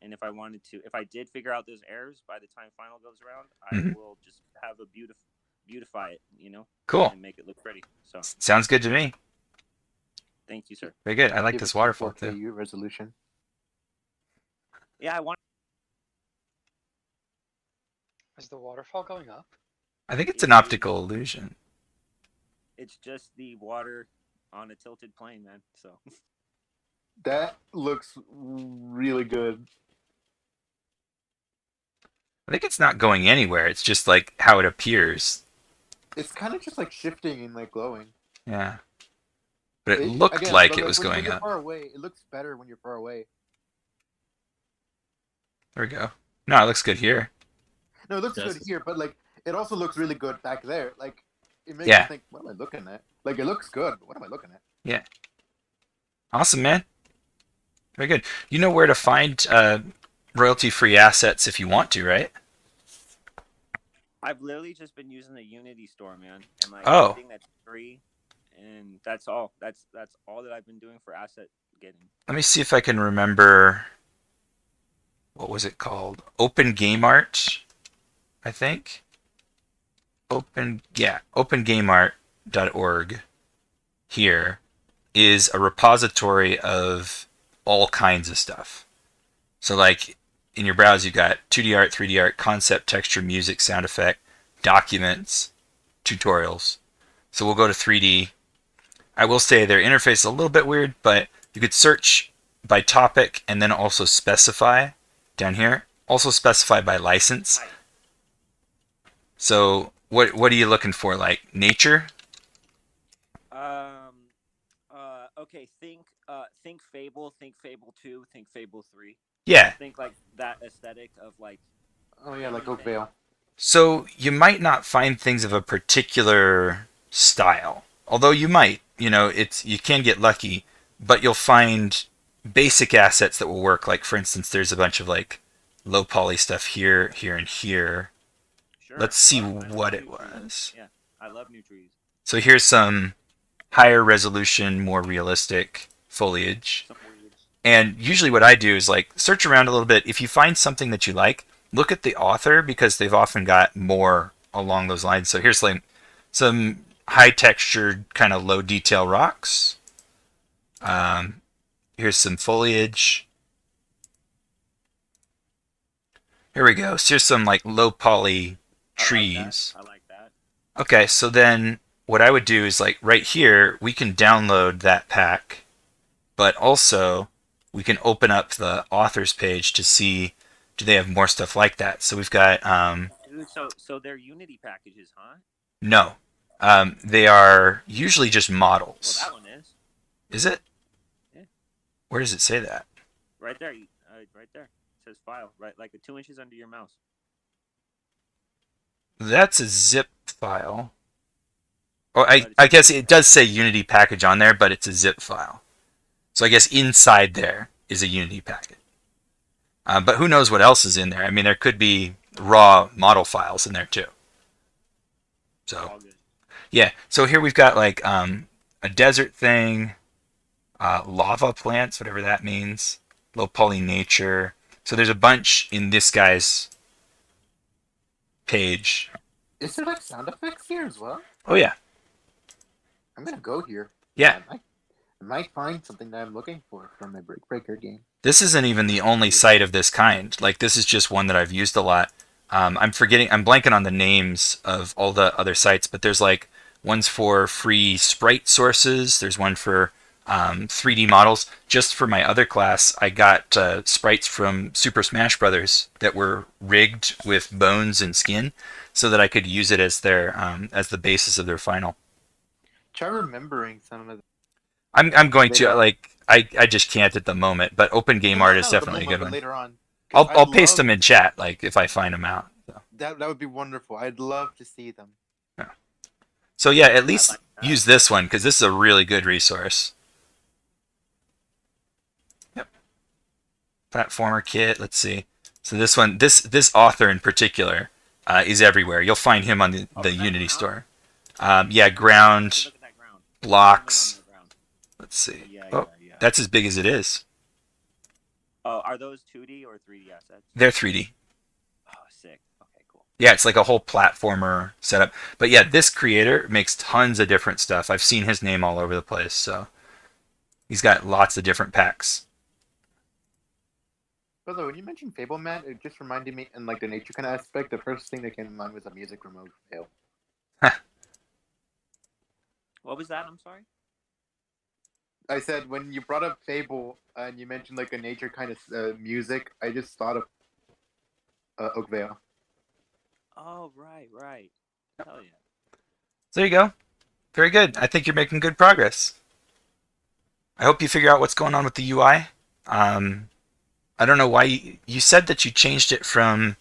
And if I did figure out those errors by the time final goes around, I will just have a beautify it, Cool. and make it look pretty. So Sounds good to me. thank you, sir. Very good. I like Give this it to waterfall 4K too. resolution. Yeah, I want. Is the waterfall going up? I think it's an optical illusion. It's just the water on a tilted plane, man. So That looks really good. I think it's not going anywhere. It's just like how it appears. It's kind of just like shifting and like glowing. Yeah. But it looked like it was when going you're up. far away, it looks better when you're far away. There we go. No, it looks good here. No, it looks Yes. good here, but like it also looks really good back there. Like it makes Yeah. you think, what am I looking at? Like it looks good. What am I looking at? Awesome, man. Very good. You know where to find royalty-free assets if you want to, right? I've literally just been using the Unity store, man, and like Oh. everything that's free, and that's all. That's all that I've been doing for asset getting. Let me see if I can remember. What was it called? Open Game Art, I think. OpenGameArt.org here is a repository of all kinds of stuff. So like in your browser, you've got 2D art, 3D art, concept, texture, music, sound effect, documents, tutorials. So we'll go to 3D. I will say their interface is a little bit weird, but you could search by topic and then also specify down here. Also specify by license. So what are you looking for? Like nature? Okay. Think Fable. Think Fable 2. Think Fable 3. Yeah. Think like that aesthetic of like. Oh yeah, like Oakvale. So you might not find things of a particular style. Although you might, you can get lucky, but you'll find basic assets that will work. Like for instance, there's a bunch of like low poly stuff here, here, and here. Sure. Let's see I love what new it trees. was. Yeah, I love new trees. So here's some higher resolution, more realistic foliage. Some weird. And usually what I do is like search around a little bit. If you find something that you like, look at the author because they've often got more along those lines. So here's like some high textured kind of low detail rocks. Here's some foliage. Here we go. So here's some like low poly trees. I like that. Okay, so then what I would do is like right here, we can download that pack, but also we can open up the author's page to see, do they have more stuff like that? So we've got, Dude, so they're Unity packages, huh? no, they are usually just models. Well, that one is. Is it? Yeah. Where does it say that? Right there. Right there. It says file. Right, like the 2 inches under your mouse. That's a zip file. Oh, I guess it does say Unity package on there, but it's a zip file. So I guess inside there is a Unity package. But who knows what else is in there? I mean, there could be raw model files in there too. So All good. yeah. So here we've got like a desert thing, lava plants, whatever that means, low poly nature. So there's a bunch in this guy's page. Is there like sound effects here as well? Oh yeah. I'm gonna go here. Yeah. I might find something that I'm looking for from my Brick Breaker game. This isn't even the only site of this kind. Like this is just one that I've used a lot. I'm blanking on the names of all the other sites, but there's like ones for free sprite sources. There's one for 3D models. Just for my other class, I got sprites from Super Smash Brothers that were rigged with bones and skin, so that I could use it as their as the basis of their final. Try remembering some of. I'm going to Later on. I just can't at the moment, but open game art is definitely a good but one. later on. 'Cause I'll I'd paste love- them in chat like if I find them out. So. That would be wonderful. I'd love to see them. So yeah, at least like that. use this one because this is a really good resource. Yep. Platformer kit. Let's see. So this one, this author in particular, is everywhere. You'll find him on the is that Unity ground? store. Yeah, ground, Look at that ground. blocks. Zoom in on the ground. Let's see. Yeah, Oh, yeah. that's as big as it is. Oh, are those 2D or 3D assets? They're 3D. Oh, sick. Okay, cool. Yeah, it's like a whole platformer setup. But yeah, this creator makes tons of different stuff. I've seen his name all over the place. So he's got lots of different packs. By the way, when you mentioned Fableman, it just reminded me in like the nature kind of aspect. The first thing that came to mind was a music remote fail. What was that? I'm sorry. I said when you brought up Fable and you mentioned like a nature kind of music, I just thought of Oakvale. Oh, right. Hell yeah. So there you go. Very good. I think you're making good progress. I hope you figure out what's going on with the UI. I don't know why you said that you changed it from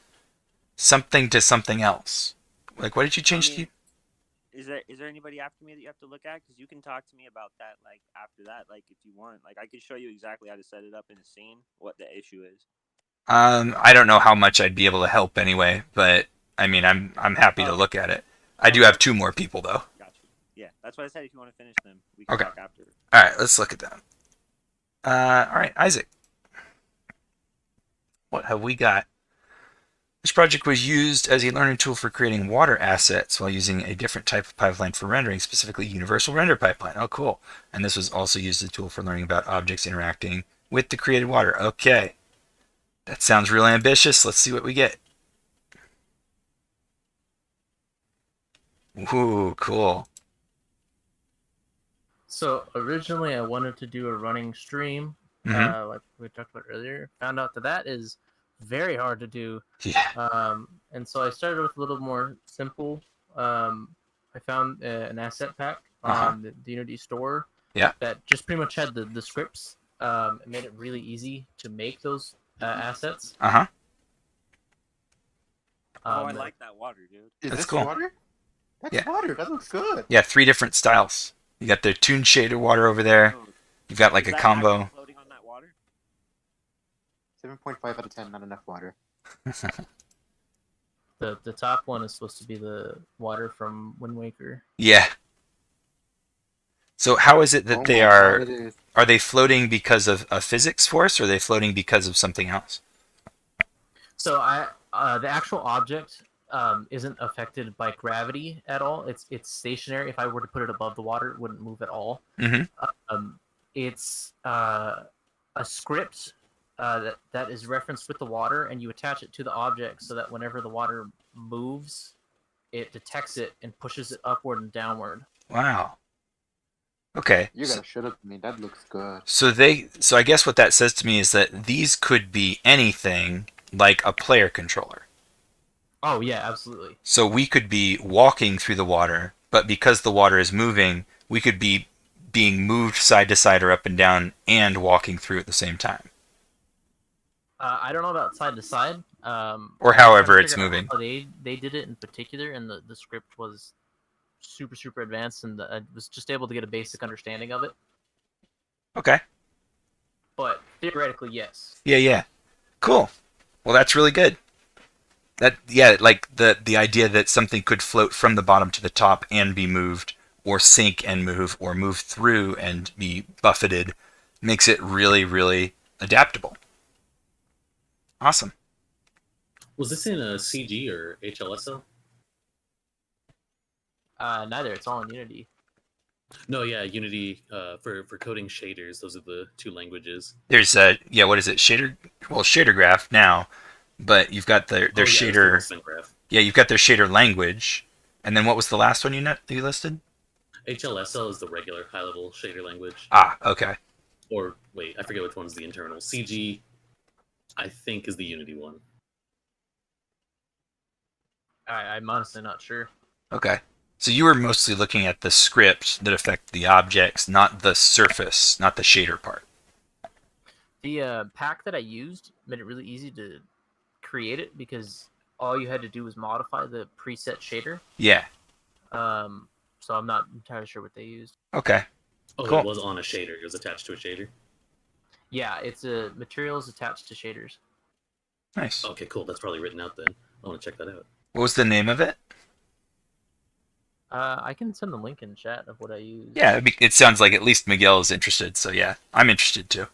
something to something else. Like, what did you change to? Is there anybody after me that you have to look at? Because you can talk to me about that like after that, like if you want. Like I could show you exactly how to set it up in a scene, what the issue is. I don't know how much I'd be able to help anyway, but I mean, I'm happy to look at it. I do have 2 more people though. Gotcha. Yeah, that's what I said. If you want to finish them, we can Okay. talk after. All right, let's look at that. All right, Isaac. What have we got? This project was used as a learning tool for creating water assets while using a different type of pipeline for rendering, specifically Universal Render Pipeline. Oh, cool. And this was also used as a tool for learning about objects interacting with the created water. Okay. That sounds real ambitious. Let's see what we get. Ooh, cool. So originally I wanted to do a running stream, Mhm. like we talked about earlier. Found out that is very hard to do. Yeah. And so I started with a little more simple. I found an asset pack on the Unity store. Yeah. That just pretty much had the scripts. It made it really easy to make those assets. Uh-huh. Oh, I like that water, dude. Is That's this cool. water? That's Yeah. water. That looks good. Yeah, 3 different styles. You got the Toon Shader water over there. Oh, You've got like is a that combo. actually floating on that water? 7.5 out of 10. Not enough water. The top one is supposed to be the water from Wind Waker. Yeah. So how is it that Oh they my are? God, it is. Are they floating because of a physics force, or are they floating because of something else? So the actual object isn't affected by gravity at all. It's stationary. If I were to put it above the water, it wouldn't move at all. Mm-hmm. It's a script that is referenced with the water, and you attach it to the object so that whenever the water moves, it detects it and pushes it upward and downward. Wow. Okay. You gotta shut up to me. That looks good. So I guess what that says to me is that these could be anything like a player controller. Oh yeah, absolutely. So we could be walking through the water, but because the water is moving, we could be being moved side to side or up and down and walking through at the same time. I don't know about side to side. Or however it's moving. How they did it in particular, and the script was super advanced, and I was just able to get a basic understanding of it. Okay. But theoretically, yes. Yeah. Cool. Well, that's really good. Like the idea that something could float from the bottom to the top and be moved, or sink and move, or move through and be buffeted, makes it really, really adaptable. Awesome. Was this in a CG or HLSL? Neither. It's all in Unity. No, yeah, Unity for coding shaders. Those are the 2 languages. There's what is it? Shader graph now, but you've got their shader. Graph. Yeah, you've got their shader language, and then what was the last one you listed? HLSL is the regular high-level shader language. Ah, okay. Or wait, I forget which one's the internal. CG, I think, is the Unity one. I'm honestly not sure. Okay. So you were mostly looking at the scripts that affect the objects, not the surface, not the shader part. The pack that I used made it really easy to create it because all you had to do was modify the preset shader. Yeah. So I'm not entirely sure what they used. Okay. Oh, Cool. it was on a shader. It was attached to a shader. Yeah, it's a materials attached to shaders. Nice. Okay, cool. That's probably written out then. I want to check that out. What was the name of it? I can send the link in chat of what I used. Yeah, it sounds like at least Miguel is interested. So yeah, I'm interested too.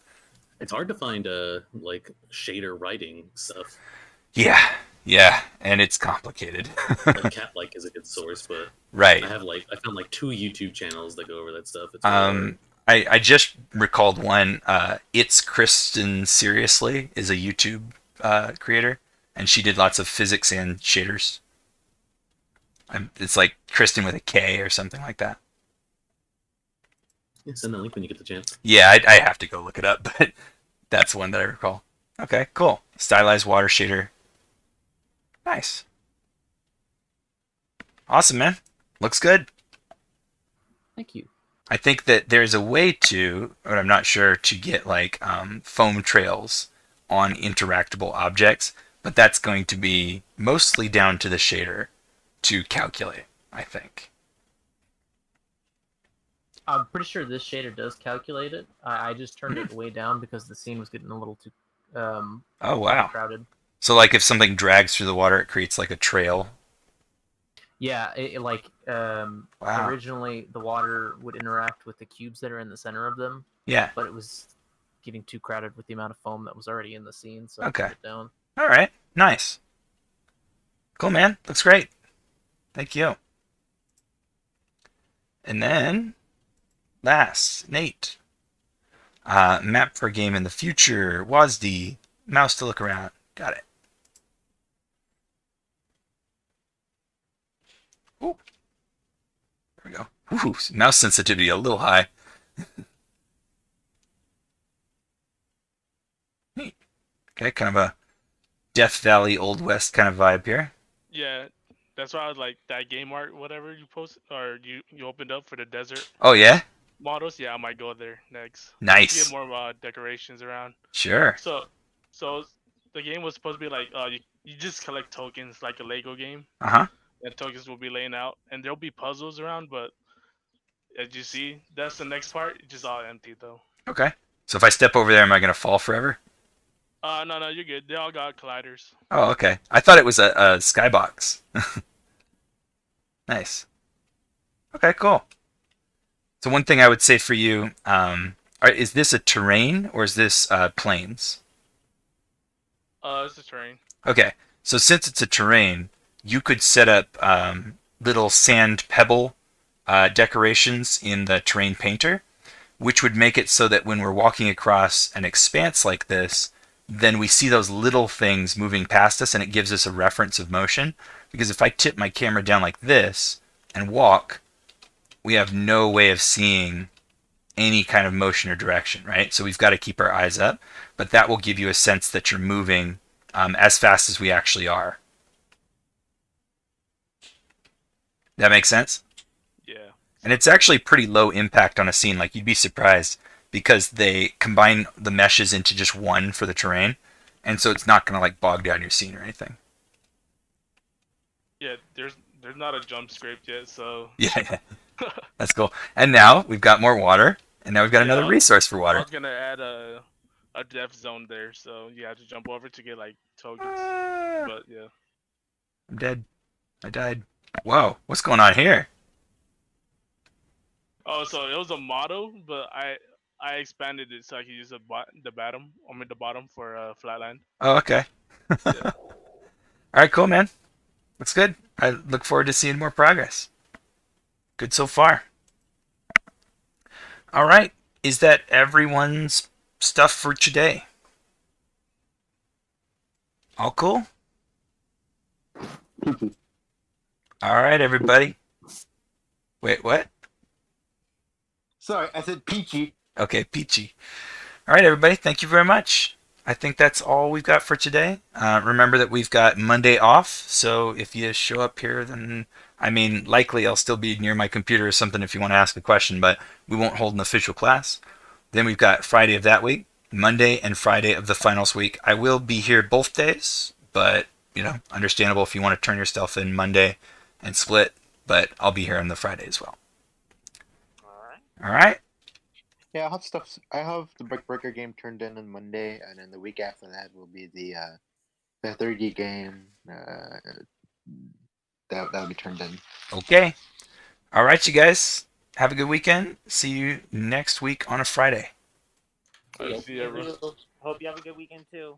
It's hard to find like shader writing stuff. Yeah. Yeah, and it's complicated. Like Cat-like is a good source, but Right. I found like 2 YouTube channels that go over that stuff. It's I just recalled one. It's Kristen Seriously is a YouTube creator, and she did lots of physics and shaders. It's like Kristen with a K or something like that. Yeah, send that link when you get the chance. Yeah, I have to go look it up, but that's one that I recall. Okay, cool. Stylized water shader. Nice. Awesome, man. Looks good. Thank you. I think that there's a way to, but I'm not sure, to get like foam trails on interactable objects, but that's going to be mostly down to the shader to calculate, I think. I'm pretty sure this shader does calculate it. I just turned it way down because the scene was getting a little too Oh, wow. crowded. So like if something drags through the water, it creates like a trail. Yeah, Wow. originally the water would interact with the cubes that are in the center of them, Yeah. but it was getting too crowded with the amount of foam that was already in the scene, so Okay. I turned it down. All right. Nice. Cool, man. Looks great. Thank you. And then last, Nate. Map for a game in the future. WASD. Mouse to look around. Got it. Ooh. There we go. Ooh, mouse sensitivity a little high. Neat. Okay, kind of a Death Valley Old West kind of vibe here. Yeah, that's why I was like that game art, whatever you post or you opened up for the desert Oh yeah? models. Yeah, I might go there next. Nice. Get more decorations around. Sure. So the game was supposed to be like you just collect tokens like a Lego game, Uh-huh. and tokens will be laying out, and there'll be puzzles around, but as you see, that's the next part. It's just all empty though. Okay. So if I step over there, am I going to fall forever? No, you're good. They all got colliders. Oh, okay. I thought it was a skybox. Nice. Okay, cool. So one thing I would say for you, is this a terrain or is this plains? It's the terrain. Okay, so since it's a terrain, you could set up little sand pebble decorations in the terrain painter, which would make it so that when we're walking across an expanse like this, then we see those little things moving past us and it gives us a reference of motion. Because if I tip my camera down like this and walk, we have no way of seeing any kind of motion or direction, right? So we've got to keep our eyes up, but that will give you a sense that you're moving as fast as we actually are. That makes sense? Yeah. And it's actually pretty low impact on a scene. Like, you'd be surprised because they combine the meshes into just one for the terrain. And so it's not going to like bog down your scene or anything. Yeah, there's not a jump script yet, so Yeah. That's cool. And now we've got more water. And now we've got another I resource for I water. was gonna add a death zone there, so you have to jump over to get like tokens. But yeah. I'm dead. I died. Whoa, what's going on here? Oh, so it was a model, but I expanded it so I could use the bottom for flatland. Oh, okay. Yeah. All right, cool, man. Looks good. I look forward to seeing more progress. Good so far. All right. Is that everyone's stuff for today? All cool? All right, everybody. Wait, what? Sorry, I said peachy. Okay, peachy. All right, everybody. Thank you very much. I think that's all we've got for today. Remember that we've got Monday off, so if you show up here, then I mean, likely I'll still be near my computer or something if you want to ask a question, but we won't hold an official class. Then we've got Friday of that week, Monday and Friday of the finals week. I will be here both days, but understandable if you want to turn yourself in Monday and split, but I'll be here on the Friday as well. All right. Yeah, I have stuff. I have the Brick Breaker game turned in on Monday, and then the week after that will be the 30 game. That'll be turned in. Okay. All right, you guys. Have a good weekend. See you next week on a Friday. See you, everyone. Hope you have a good weekend too.